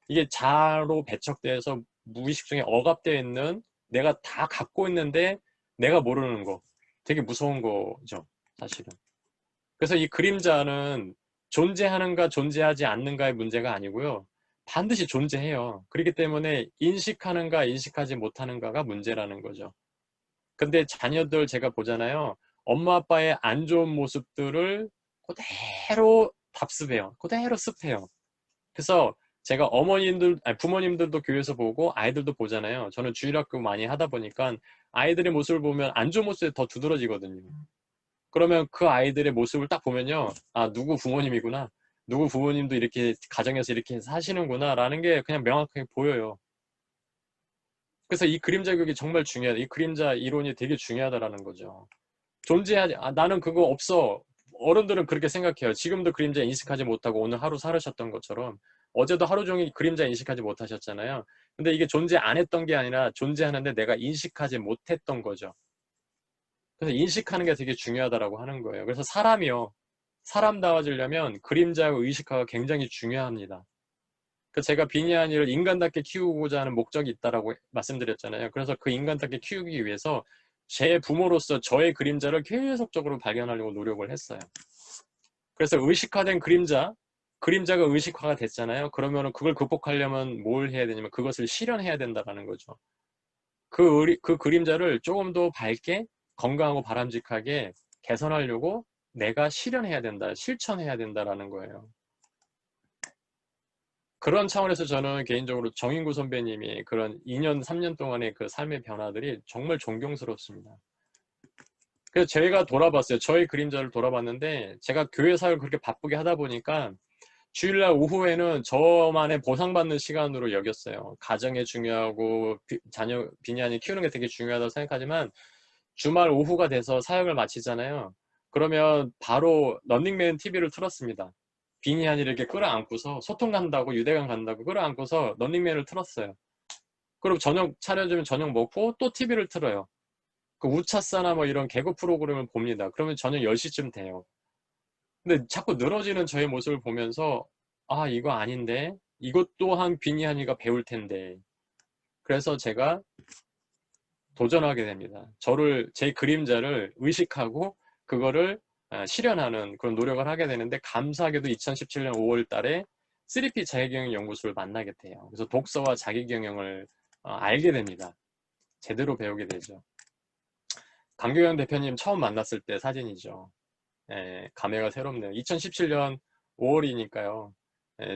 이게 자아로 배척돼서 무의식 중에 억압되어 있는 내가 다 갖고 있는데 내가 모르는 거. 되게 무서운 거죠. 사실은. 그래서 이 그림자는 존재하는가 존재하지 않는가의 문제가 아니고요. 반드시 존재해요. 그렇기 때문에 인식하는가 인식하지 못하는가가 문제라는 거죠. 근데 자녀들 제가 보잖아요. 엄마 아빠의 안 좋은 모습들을 그대로 답습해요. 그대로 습해요. 그래서 제가 부모님들도 교회에서 보고 아이들도 보잖아요. 저는 주일학교 많이 하다 보니까 아이들의 모습을 보면 안 좋은 모습이 더 두드러지거든요. 그러면 그 아이들의 모습을 딱 보면요. 아, 누구 부모님이구나. 누구 부모님도 이렇게 가정에서 이렇게 사시는구나 라는 게 그냥 명확하게 보여요. 그래서 이 그림자 교육이 정말 중요하다. 이 그림자 이론이 되게 중요하다라는 거죠. 나는 그거 없어. 어른들은 그렇게 생각해요. 지금도 그림자 인식하지 못하고 오늘 하루 살으셨던 것처럼 어제도 하루 종일 그림자 인식하지 못하셨잖아요. 근데 이게 존재 안 했던 게 아니라 존재하는데 내가 인식하지 못했던 거죠. 그래서 인식하는 게 되게 중요하다라고 하는 거예요. 그래서 사람다워지려면 그림자와 의식화가 굉장히 중요합니다. 그 제가 비니아니를 인간답게 키우고자 하는 목적이 있다라고 말씀드렸잖아요. 그래서 그 인간답게 키우기 위해서 제 부모로서 저의 그림자를 계속적으로 발견하려고 노력을 했어요. 그래서 의식화된 그림자가 의식화가 됐잖아요. 그러면 그걸 극복하려면 뭘 해야 되냐면 그것을 실현해야 된다는 거죠. 그 그림자를 조금 더 밝게 건강하고 바람직하게 개선하려고 내가 실현해야 된다, 실천해야 된다라는 거예요. 그런 차원에서 저는 개인적으로 정인구 선배님이 그런 2년, 3년 동안의 그 삶의 변화들이 정말 존경스럽습니다. 그래서 제가 돌아봤어요. 저의 그림자를 돌아봤는데 제가 교회 사역을 그렇게 바쁘게 하다 보니까 주일날 오후에는 저만의 보상받는 시간으로 여겼어요. 가정이 중요하고 자녀 빈약이 키우는 게 되게 중요하다고 생각하지만 주말 오후가 돼서 사역을 마치잖아요. 그러면 바로 런닝맨 TV를 틀었습니다. 빈이 한이 이렇게 끌어안고서 소통 간다고 유대감 간다고 끌어안고서 런닝맨을 틀었어요. 그리고 저녁 차려주면 저녁 먹고 또 TV를 틀어요. 그 우차사나 뭐 이런 개그 프로그램을 봅니다. 그러면 저녁 10시쯤 돼요. 근데 자꾸 늘어지는 저의 모습을 보면서 아 이거 아닌데 이것 또한 빈이 한이가 배울 텐데 그래서 제가 도전하게 됩니다. 제 그림자를 의식하고 그거를 실현하는 그런 노력을 하게 되는데 감사하게도 2017년 5월 달에 3P 자기경영 연구소를 만나게 돼요. 그래서 독서와 자기경영을 알게 됩니다. 제대로 배우게 되죠. 강교현 대표님 처음 만났을 때 사진이죠. 감회가 새롭네요. 2017년 5월이니까요.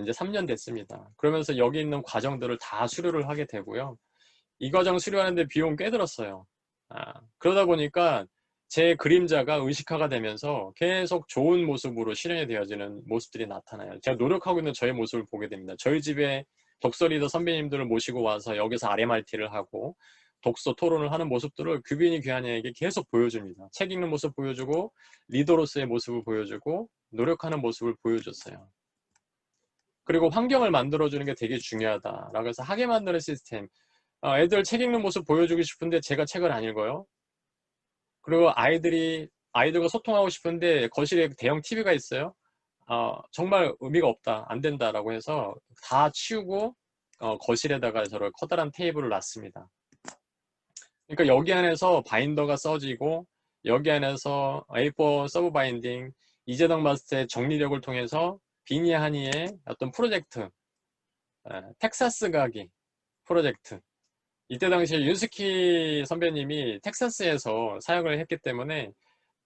이제 3년 됐습니다. 그러면서 여기 있는 과정들을 다 수료를 하게 되고요. 이 과정 수료하는데 비용 꽤 들었어요. 그러다 보니까 제 그림자가 의식화가 되면서 계속 좋은 모습으로 실현이 되어지는 모습들이 나타나요. 제가 노력하고 있는 저의 모습을 보게 됩니다. 저희 집에 독서 리더 선배님들을 모시고 와서 여기서 RMRT를 하고 독서 토론을 하는 모습들을 규빈이 규한이에게 계속 보여줍니다. 책 읽는 모습 보여주고 리더로서의 모습을 보여주고 노력하는 모습을 보여줬어요. 그리고 환경을 만들어주는 게 되게 중요하다라고 해서 하게 만드는 시스템. 애들 책 읽는 모습 보여주고 싶은데 제가 책을 안 읽어요. 그리고 아이들과 소통하고 싶은데 거실에 대형 TV가 있어요. 정말 의미가 없다, 안 된다라고 해서 다 치우고 거실에다가 저를 커다란 테이블을 놨습니다. 그러니까 여기 안에서 바인더가 써지고 여기 안에서 A4 서브 바인딩, 이재덕 마스터의 정리력을 통해서 비니 하니의 어떤 프로젝트, 텍사스 가기 프로젝트. 이때 당시에 윤스키 선배님이 텍사스에서 사역을 했기 때문에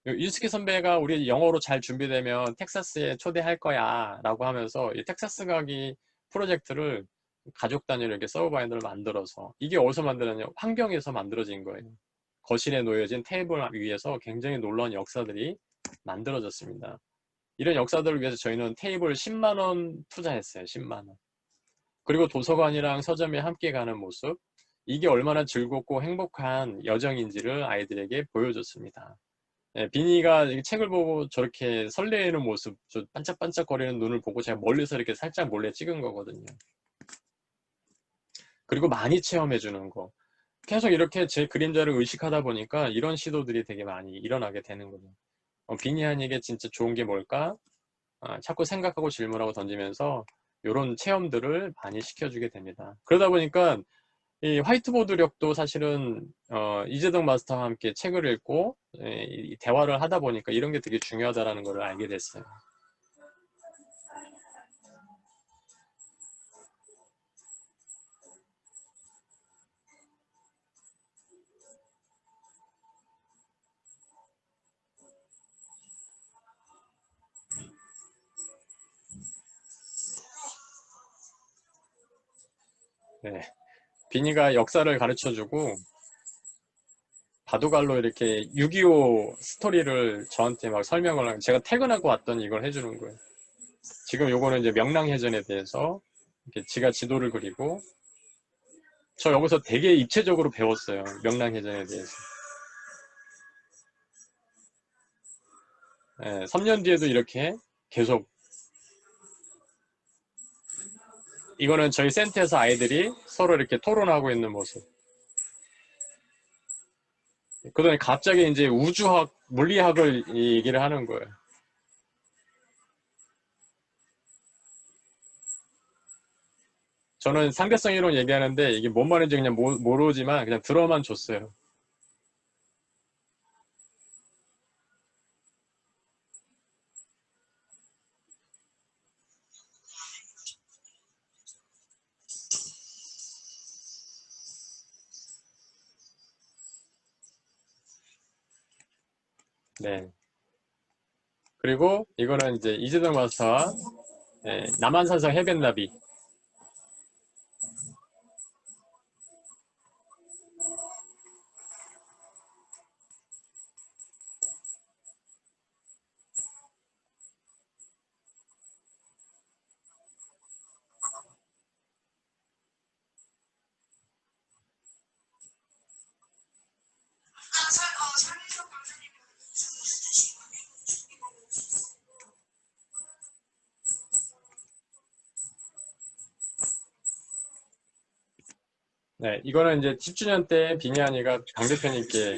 윤스키 선배가 우리 영어로 잘 준비되면 텍사스에 초대할 거야 라고 하면서 이 텍사스 가기 프로젝트를 가족 단위로 이렇게 서브바인더를 만들어서, 이게 어디서 만들었냐, 환경에서 만들어진 거예요. 거실에 놓여진 테이블 위에서 굉장히 놀라운 역사들이 만들어졌습니다. 이런 역사들을 위해서 저희는 테이블 10만원 투자했어요. 10만원. 그리고 도서관이랑 서점에 함께 가는 모습, 이게 얼마나 즐겁고 행복한 여정인지를 아이들에게 보여줬습니다. 비니가 책을 보고 저렇게 설레이는 모습, 저 반짝반짝거리는 눈을 보고 제가 멀리서 이렇게 살짝 몰래 찍은 거거든요. 그리고 많이 체험해주는 거. 계속 이렇게 제 그림자를 의식하다 보니까 이런 시도들이 되게 많이 일어나게 되는 거죠. 비니한에게 진짜 좋은 게 뭘까? 자꾸 생각하고 질문하고 던지면서 이런 체험들을 많이 시켜주게 됩니다. 그러다 보니까 이 화이트보드력도 사실은 이재덕 마스터와 함께 책을 읽고 이 대화를 하다 보니까 이런 게 되게 중요하다는 걸 알게 됐어요. 네. 비니가 역사를 가르쳐주고 바둑알로 이렇게 6.25 스토리를 저한테 막 설명을 하고, 제가 퇴근하고 왔더니 이걸 해주는 거예요. 지금 요거는 이제 명랑해전에 대해서 이렇게 지가 지도를 그리고, 저 여기서 되게 입체적으로 배웠어요. 명랑해전에 대해서. 3년 뒤에도 이렇게 계속, 이거는 저희 센터에서 아이들이 서로 이렇게 토론하고 있는 모습. 그러더니 갑자기 이제 우주학, 물리학을 얘기를 하는 거예요. 저는 상대성 이론 얘기하는데 이게 뭔 말인지 그냥 모르지만 그냥 들어만 줬어요. 네. 그리고 이거는 이제 이재동 마스터와 남한산성 해변나비. 네, 이거는 이제 10주년 때 빙의한이가 강 대표님께,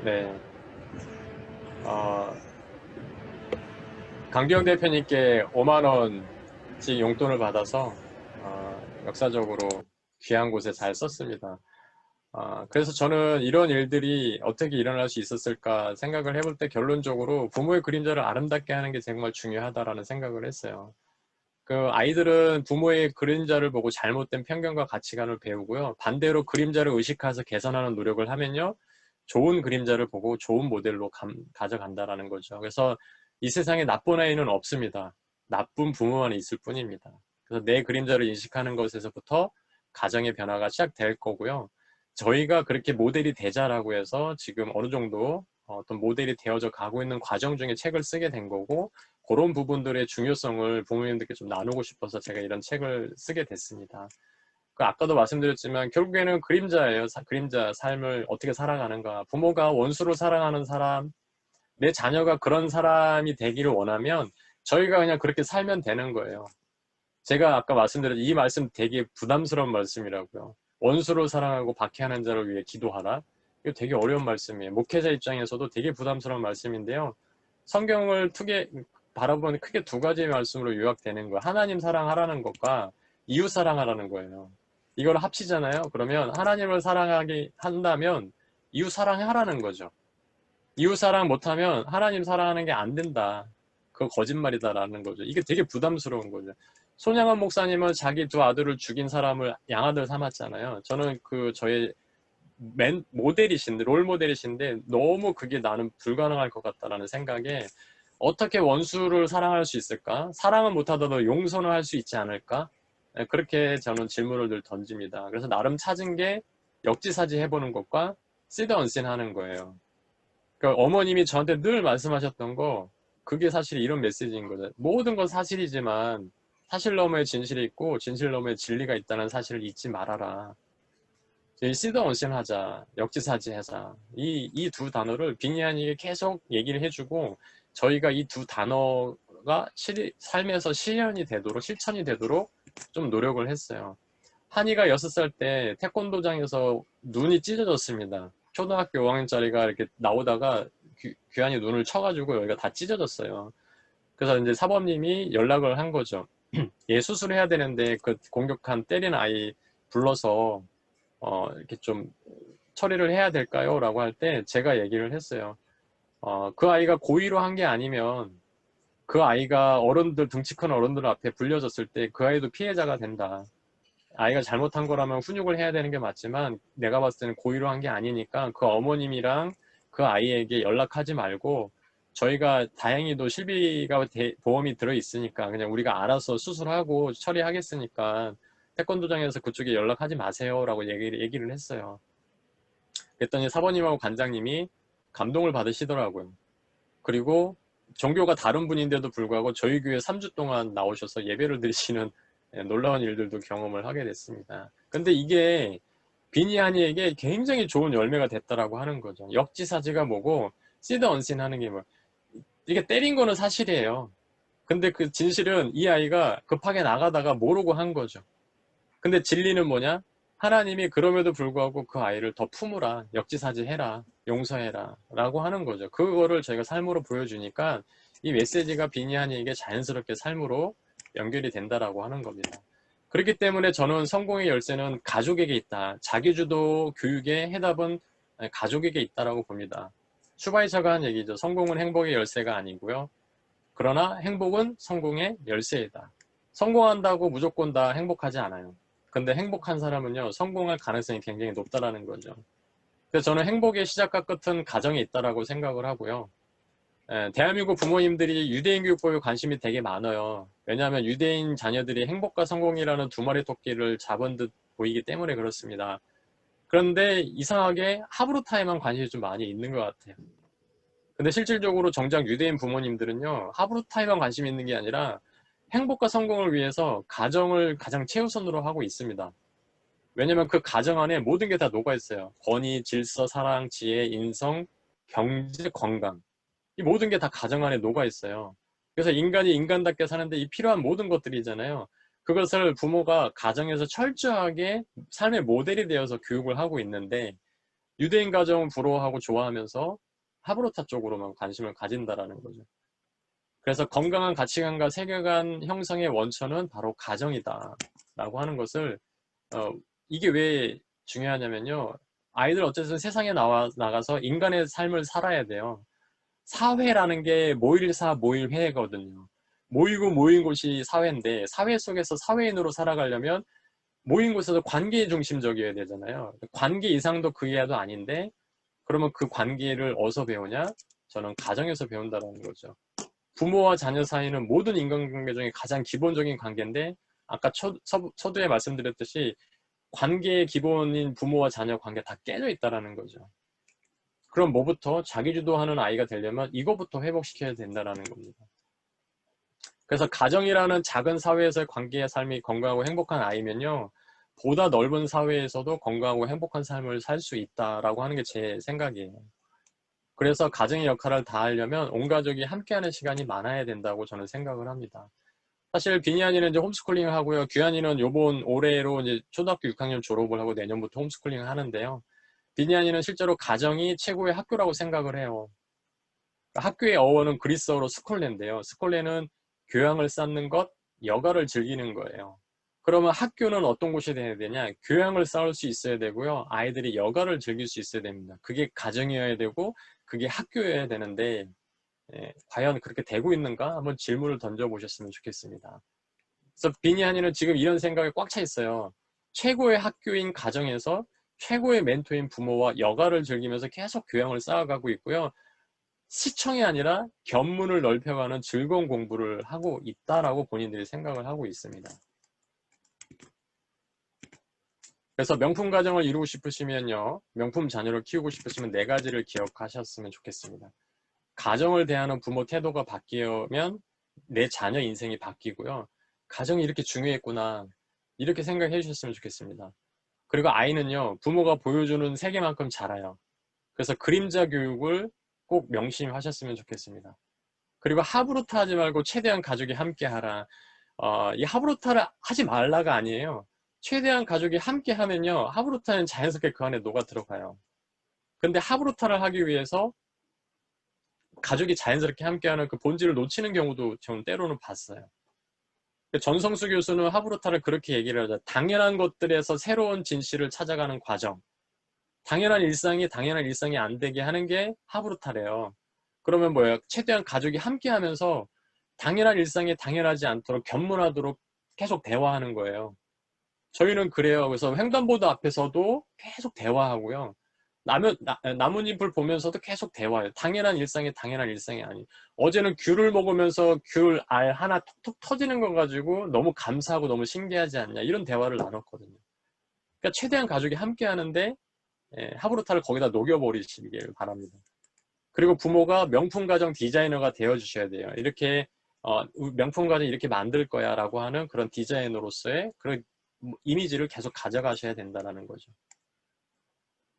네. 어, 강기영 대표님께 5만 원씩 용돈을 받아서 역사적으로 귀한 곳에 잘 썼습니다. 그래서 저는 이런 일들이 어떻게 일어날 수 있었을까 생각을 해볼 때 결론적으로 부모의 그림자를 아름답게 하는 게 정말 중요하다라는 생각을 했어요. 그 아이들은 부모의 그림자를 보고 잘못된 편견과 가치관을 배우고요. 반대로 그림자를 의식해서 개선하는 노력을 하면요. 좋은 그림자를 보고 좋은 모델로 가져간다라는 거죠. 그래서 이 세상에 나쁜 아이는 없습니다. 나쁜 부모만 있을 뿐입니다. 그래서 내 그림자를 인식하는 것에서부터 가정의 변화가 시작될 거고요. 저희가 그렇게 모델이 되자라고 해서 지금 어느 정도 어떤 모델이 되어져 가고 있는 과정 중에 책을 쓰게 된 거고, 그런 부분들의 중요성을 부모님들께 좀 나누고 싶어서 제가 이런 책을 쓰게 됐습니다. 그 아까도 말씀드렸지만 결국에는 그림자예요. 그림자 삶을 어떻게 살아가는가. 부모가 원수로 사랑하는 사람, 내 자녀가 그런 사람이 되기를 원하면 저희가 그냥 그렇게 살면 되는 거예요. 제가 아까 말씀드린 이 말씀 되게 부담스러운 말씀이라고요. 원수로 사랑하고 박해하는 자를 위해 기도하라. 이거 되게 어려운 말씀이에요. 목회자 입장에서도 되게 부담스러운 말씀인데요. 성경을 바라보면 크게 두 가지의 말씀으로 요약되는 거예요. 하나님 사랑하라는 것과 이웃 사랑하라는 거예요. 이걸 합치잖아요. 그러면 하나님을 사랑하게 한다면 이웃 사랑하라는 거죠. 이웃 사랑 못하면 하나님 사랑하는 게 안 된다. 그거 거짓말이다라는 거죠. 이게 되게 부담스러운 거죠. 손양원 목사님은 자기 두 아들을 죽인 사람을 양아들 삼았잖아요. 저는 저의 모델이신데, 롤 모델이신데 너무 그게 나는 불가능할 것 같다라는 생각에 어떻게 원수를 사랑할 수 있을까? 사랑은 못하더라도 용서는 할 수 있지 않을까? 그렇게 저는 질문을 늘 던집니다. 그래서 나름 찾은 게 역지사지 해보는 것과 시드 언신 하는 거예요. 그러니까 어머님이 저한테 늘 말씀하셨던 거, 그게 사실 이런 메시지인 거죠. 모든 건 사실이지만 사실 너머에 진실이 있고 진실 너머에 진리가 있다는 사실을 잊지 말아라. 시드 언신 하자, 역지사지 하자. 이 두 단어를 빙의한이게 계속 얘기를 해주고, 저희가 이 두 단어가 삶에서 실현이 되도록, 실천이 되도록 좀 노력을 했어요. 한이가 6살 때 태권도장에서 눈이 찢어졌습니다. 초등학교 5학년짜리가 이렇게 나오다가 규한이 눈을 쳐가지고 여기가 다 찢어졌어요. 그래서 이제 사범님이 연락을 한 거죠. 얘 수술해야 되는데 그 공격한 때린 아이 불러서 이렇게 좀 처리를 해야 될까요? 라고 할 때 제가 얘기를 했어요. 그 아이가 고의로 한 게 아니면 그 아이가 등치 큰 어른들 앞에 불려졌을 때 그 아이도 피해자가 된다. 아이가 잘못한 거라면 훈육을 해야 되는 게 맞지만 내가 봤을 때는 고의로 한 게 아니니까 그 어머님이랑 그 아이에게 연락하지 말고, 저희가 다행히도 실비가 보험이 들어있으니까 그냥 우리가 알아서 수술하고 처리하겠으니까 태권도장에서 그쪽에 연락하지 마세요 라고 얘기를 했어요. 그랬더니 사모님하고 관장님이 감동을 받으시더라고요. 그리고 종교가 다른 분인데도 불구하고 저희 교회 3주 동안 나오셔서 예배를 드리시는 놀라운 일들도 경험을 하게 됐습니다. 근데 이게 비니아니에게 굉장히 좋은 열매가 됐다라고 하는 거죠. 역지사지가 뭐고 시드 언신 하는 게 뭐, 이게 때린 거는 사실이에요. 근데 그 진실은 이 아이가 급하게 나가다가 모르고 한 거죠. 근데 진리는 뭐냐? 하나님이 그럼에도 불구하고 그 아이를 더 품으라, 역지사지해라, 용서해라 라고 하는 거죠. 그거를 저희가 삶으로 보여주니까 이 메시지가 비니아니에게 자연스럽게 삶으로 연결이 된다라고 하는 겁니다. 그렇기 때문에 저는 성공의 열쇠는 가족에게 있다. 자기주도 교육의 해답은 가족에게 있다라고 봅니다. 슈바이처가 한 얘기죠. 성공은 행복의 열쇠가 아니고요. 그러나 행복은 성공의 열쇠이다. 성공한다고 무조건 다 행복하지 않아요. 근데 행복한 사람은요, 성공할 가능성이 굉장히 높다라는 거죠. 그래서 저는 행복의 시작과 끝은 가정에 있다라고 생각을 하고요. 대한민국 부모님들이 유대인 교육법에 관심이 되게 많아요. 왜냐하면 유대인 자녀들이 행복과 성공이라는 두 마리 토끼를 잡은 듯 보이기 때문에 그렇습니다. 그런데 이상하게 하브루타에만 관심이 좀 많이 있는 것 같아요. 근데 실질적으로 정작 유대인 부모님들은요, 하브루타에만 관심이 있는 게 아니라 행복과 성공을 위해서 가정을 가장 최우선으로 하고 있습니다. 왜냐면 그 가정 안에 모든 게 다 녹아있어요. 권위, 질서, 사랑, 지혜, 인성, 경제, 건강. 이 모든 게 다 가정 안에 녹아있어요. 그래서 인간이 인간답게 사는데 이 필요한 모든 것들이잖아요. 그것을 부모가 가정에서 철저하게 삶의 모델이 되어서 교육을 하고 있는데, 유대인 가정은 부러워하고 좋아하면서 하브루타 쪽으로만 관심을 가진다라는 거죠. 그래서 건강한 가치관과 세계관 형성의 원천은 바로 가정이다 라고 하는 것을 이게 왜 중요하냐면요. 아이들 어쨌든 세상에 나가서 인간의 삶을 살아야 돼요. 사회라는 게 모일사 모일회거든요. 모이고 모인 곳이 사회인데 사회 속에서 사회인으로 살아가려면 모인 곳에서 관계 중심적이어야 되잖아요. 관계 이상도 그 이하도 아닌데 그러면 그 관계를 어디서 배우냐? 저는 가정에서 배운다는 거죠. 부모와 자녀 사이는 모든 인간관계 중에 가장 기본적인 관계인데 아까 서두에 말씀드렸듯이 관계의 기본인 부모와 자녀 관계 다 깨져 있다는 거죠. 그럼 뭐부터 자기 주도하는 아이가 되려면 이거부터 회복시켜야 된다는 겁니다. 그래서 가정이라는 작은 사회에서의 관계의 삶이 건강하고 행복한 아이면요. 보다 넓은 사회에서도 건강하고 행복한 삶을 살 수 있다라고 하는 게 제 생각이에요. 그래서 가정의 역할을 다하려면 온 가족이 함께하는 시간이 많아야 된다고 저는 생각을 합니다. 사실 비니안이는 이제 홈스쿨링을 하고요. 규안이는 요번 올해로 이제 초등학교 6학년 졸업을 하고 내년부터 홈스쿨링을 하는데요. 비니안이는 실제로 가정이 최고의 학교라고 생각을 해요. 학교의 어원은 그리스어로 스콜레인데요. 스콜레는 교양을 쌓는 것, 여가를 즐기는 거예요. 그러면 학교는 어떤 곳이 돼야 되냐? 교양을 쌓을 수 있어야 되고요. 아이들이 여가를 즐길 수 있어야 됩니다. 그게 가정이어야 되고 그게 학교여야 되는데 과연 그렇게 되고 있는가? 한번 질문을 던져보셨으면 좋겠습니다. 그래서 비니하니는 지금 이런 생각에 꽉 차 있어요. 최고의 학교인 가정에서 최고의 멘토인 부모와 여가를 즐기면서 계속 교양을 쌓아가고 있고요. 시청이 아니라 견문을 넓혀가는 즐거운 공부를 하고 있다라고 본인들이 생각을 하고 있습니다. 그래서 명품 가정을 이루고 싶으시면요. 명품 자녀를 키우고 싶으시면 4가지를 기억하셨으면 좋겠습니다. 가정을 대하는 부모 태도가 바뀌면 내 자녀 인생이 바뀌고요. 가정이 이렇게 중요했구나. 이렇게 생각해 주셨으면 좋겠습니다. 그리고 아이는요. 부모가 보여주는 세계만큼 자라요. 그래서 그림자 교육을 꼭 명심하셨으면 좋겠습니다. 그리고 하부루타 하지 말고 최대한 가족이 함께 하라. 이 하부루타를 하지 말라가 아니에요. 최대한 가족이 함께 하면요. 하부루타는 자연스럽게 그 안에 녹아 들어가요. 근데 하부루타를 하기 위해서 가족이 자연스럽게 함께하는 그 본질을 놓치는 경우도 저는 때로는 봤어요. 전성수 교수는 하부루타를 그렇게 얘기를 하죠. 당연한 것들에서 새로운 진실을 찾아가는 과정. 당연한 일상이 안 되게 하는 게 하부루타래요. 그러면 뭐예요? 최대한 가족이 함께하면서 당연한 일상이 당연하지 않도록 견문하도록 계속 대화하는 거예요. 저희는 그래요. 그래서 횡단보도 앞에서도 계속 대화하고요. 나뭇잎을 보면서도 계속 대화해요. 당연한 일상이 아니. 어제는 귤을 먹으면서 귤 알 하나 톡톡 터지는 거 가지고 너무 감사하고 너무 신기하지 않냐. 이런 대화를 나눴거든요. 그러니까 최대한 가족이 함께 하는데 하브루타를 거기다 녹여버리시길 바랍니다. 그리고 부모가 명품 가정 디자이너가 되어주셔야 돼요. 이렇게 명품 가정 이렇게 만들 거야 라고 하는 그런 디자이너로서의 그런 이미지를 계속 가져가셔야 된다는 거죠.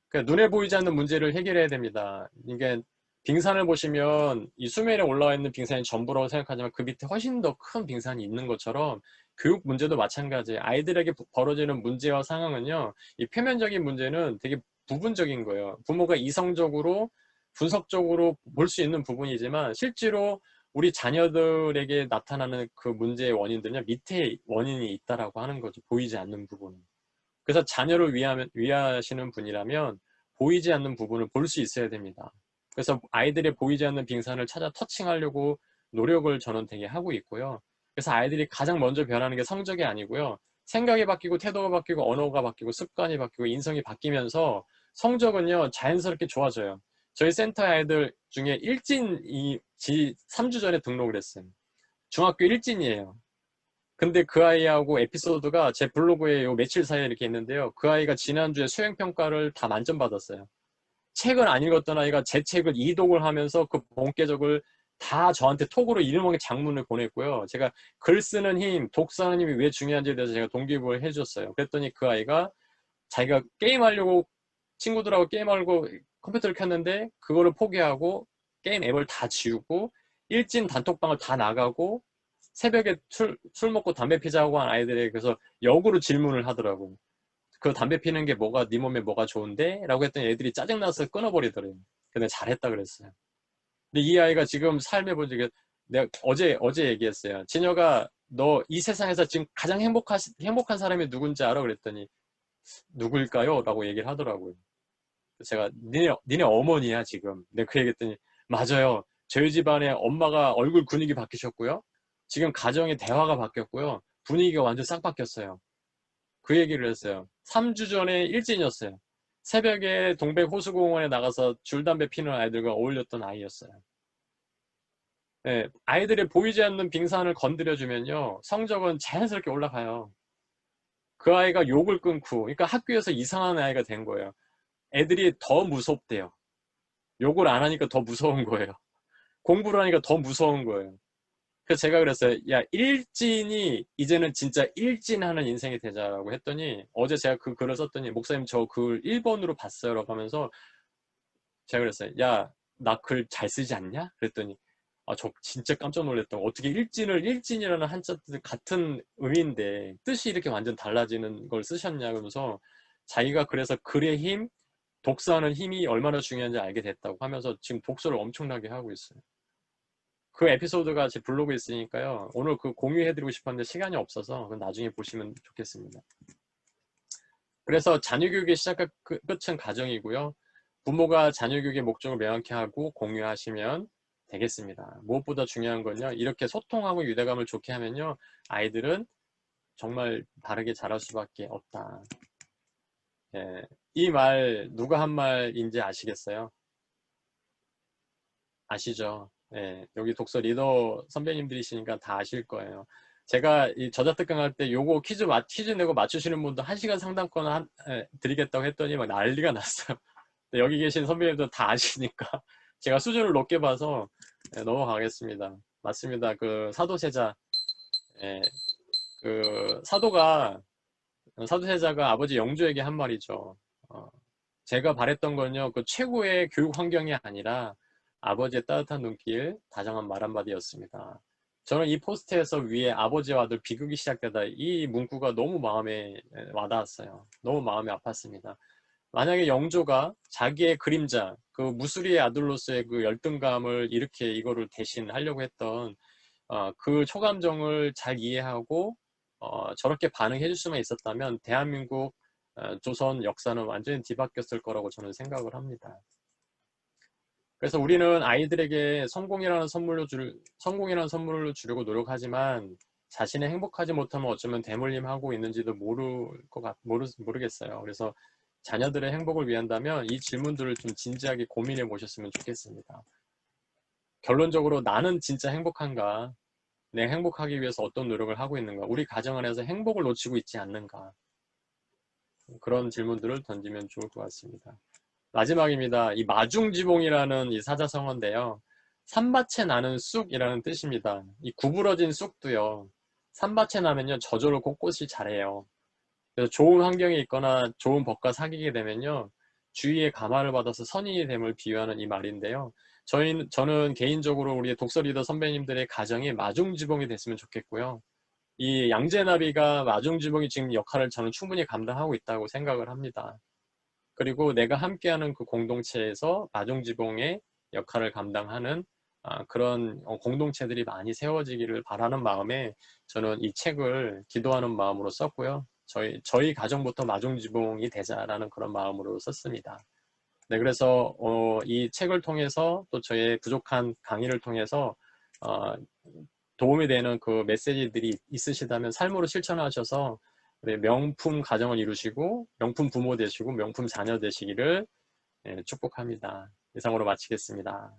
그러니까 눈에 보이지 않는 문제를 해결해야 됩니다. 이게 빙산을 보시면 이 수면에 올라와 있는 빙산이 전부라고 생각하지만 그 밑에 훨씬 더 큰 빙산이 있는 것처럼 교육 문제도 마찬가지예요. 아이들에게 벌어지는 문제와 상황은요. 이 표면적인 문제는 되게 부분적인 거예요. 부모가 이성적으로 분석적으로 볼 수 있는 부분이지만 실제로 우리 자녀들에게 나타나는 그 문제의 원인들은요. 밑에 원인이 있다라고 하는 거죠. 보이지 않는 부분은. 그래서 자녀를 위하시는 분이라면 보이지 않는 부분을 볼 수 있어야 됩니다. 그래서 아이들의 보이지 않는 빙산을 찾아 터칭하려고 노력을 저는 되게 하고 있고요. 그래서 아이들이 가장 먼저 변하는 게 성적이 아니고요. 생각이 바뀌고 태도가 바뀌고 언어가 바뀌고 습관이 바뀌고 인성이 바뀌면서 성적은요 자연스럽게 좋아져요. 저희 센터 아이들 중에 일진이 3주 전에 등록을 했어요. 중학교 일진이에요. 근데 그 아이하고 에피소드가 제 블로그에 요 며칠 사이에 이렇게 있는데요. 그 아이가 지난주에 수행평가를 다 만점 받았어요. 책을 안 읽었던 아이가 제 책을 이독을 하면서 그 본계적을 다 저한테 톡으로 이름하게 장문을 보냈고요. 제가 글 쓰는 힘, 독서하는 힘이 왜 중요한지에 대해서 제가 동기부여를 해줬어요. 그랬더니 그 아이가 자기가 게임하려고 친구들하고 게임하려고 컴퓨터를 켰는데 그거를 포기하고 게임 앱을 다 지우고 일진 단톡방을 다 나가고 새벽에 술 먹고 담배 피자고 한 아이들에게 그래서 역으로 질문을 하더라고요. 그 담배 피는 게 뭐가 네 몸에 뭐가 좋은데? 라고 했더니 애들이 짜증나서 끊어버리더래요. 근데 잘했다 그랬어요. 근데 이 아이가 지금 삶에 본 적이 내가 어제 얘기했어요. 진혁아, 너 이 세상에서 지금 가장 행복한 사람이 누군지 알아? 그랬더니 누굴까요? 라고 얘기를 하더라고요. 제가 니네 어머니야 지금. 내가 그 얘기했더니 맞아요. 저희 집안에 엄마가 얼굴 근육이 바뀌셨고요. 지금 가정의 대화가 바뀌었고요. 분위기가 완전 싹 바뀌었어요. 그 얘기를 했어요. 3주 전에 일진이었어요. 새벽에 동백 호수공원에 나가서 줄담배 피는 아이들과 어울렸던 아이였어요. 네, 아이들이 보이지 않는 빙산을 건드려주면요. 성적은 자연스럽게 올라가요. 그 아이가 욕을 끊고, 그러니까 학교에서 이상한 아이가 된 거예요. 애들이 더 무섭대요. 욕을 안 하니까 더 무서운 거예요. 공부를 하니까 더 무서운 거예요. 그래서 제가 그랬어요. 야, 일진이 이제는 진짜 일진하는 인생이 되자라고 했더니 어제 제가 그 글을 썼더니 목사님 저 글 1번으로 봤어요 라고 하면서 제가 그랬어요. 야, 나 글 잘 쓰지 않냐? 그랬더니 저 진짜 깜짝 놀랐던 거. 어떻게 일진이라는 한자 뜻 같은 의미인데 뜻이 이렇게 완전 달라지는 걸 쓰셨냐 그러면서 자기가 그래서 글의 힘, 독서하는 힘이 얼마나 중요한지 알게 됐다고 하면서 지금 독서를 엄청나게 하고 있어요. 그 에피소드가 제 블로그에 있으니까요. 오늘 그 공유해드리고 싶었는데 시간이 없어서 나중에 보시면 좋겠습니다. 그래서 자녀교육의 시작과 끝은 가정이고요. 부모가 자녀교육의 목적을 명확히 하고 공유하시면 되겠습니다. 무엇보다 중요한 건요. 이렇게 소통하고 유대감을 좋게 하면요. 아이들은 정말 바르게 자랄 수밖에 없다. 예, 이 말 누가 한 말인지 아시겠어요? 아시죠? 예, 여기 독서 리더 선배님들이시니까 다 아실 거예요. 제가 이 저자특강 할 때 요거 퀴즈 내고 맞추시는 분도 1시간 상담권 드리겠다고 했더니 막 난리가 났어요. 여기 계신 선배님들 다 아시니까 제가 수준을 높게 봐서 넘어가겠습니다. 맞습니다. 그 사도세자, 예, 그 사도세자가 아버지 영조에게 한 말이죠. 제가 바랬던 건요, 그 최고의 교육 환경이 아니라 아버지의 따뜻한 눈길, 다정한 말 한마디였습니다. 저는 이 포스트에서 위에 아버지와 아들 비극이 시작되다 이 문구가 너무 마음에 와닿았어요. 너무 마음이 아팠습니다. 만약에 영조가 자기의 그림자, 그 무수리의 아들로서의 그 열등감을 이렇게 이거를 대신하려고 했던 그 초감정을 잘 이해하고 저렇게 반응해 줄 수만 있었다면 대한민국 조선 역사는 완전히 뒤바뀌었을 거라고 저는 생각을 합니다. 그래서 우리는 아이들에게 성공이라는 선물을 주려고 노력하지만 자신이 행복하지 못하면 어쩌면 대물림하고 있는지도 모르겠어요. 그래서 자녀들의 행복을 위한다면 이 질문들을 좀 진지하게 고민해 보셨으면 좋겠습니다. 결론적으로 나는 진짜 행복한가? 내가 행복하기 위해서 어떤 노력을 하고 있는가? 우리 가정 안에서 행복을 놓치고 있지 않는가? 그런 질문들을 던지면 좋을 것 같습니다. 마지막입니다. 이 마중지봉이라는 이 사자성어인데요. 산밭에 나는 쑥이라는 뜻입니다. 이 구부러진 쑥도요. 산밭에 나면요. 저절로 곳곳이 자래요. 그래서 좋은 환경에 있거나 좋은 법과 사귀게 되면요. 주위의 감화를 받아서 선인이 됨을 비유하는 이 말인데요. 저는 개인적으로 우리 독서 리더 선배님들의 가정이 마중지봉이 됐으면 좋겠고요. 이 양재나비가 마중지붕이 지금 역할을 저는 충분히 감당하고 있다고 생각을 합니다. 그리고 내가 함께하는 그 공동체에서 마중지붕의 역할을 감당하는 그런 공동체들이 많이 세워지기를 바라는 마음에 저는 이 책을 기도하는 마음으로 썼고요. 저희 가정부터 마중지붕이 되자라는 그런 마음으로 썼습니다. 네, 그래서 이 책을 통해서 또 저의 부족한 강의를 통해서 도움이 되는 그 메시지들이 있으시다면 삶으로 실천하셔서 우리 명품 가정을 이루시고 명품 부모 되시고 명품 자녀 되시기를 축복합니다. 이상으로 마치겠습니다.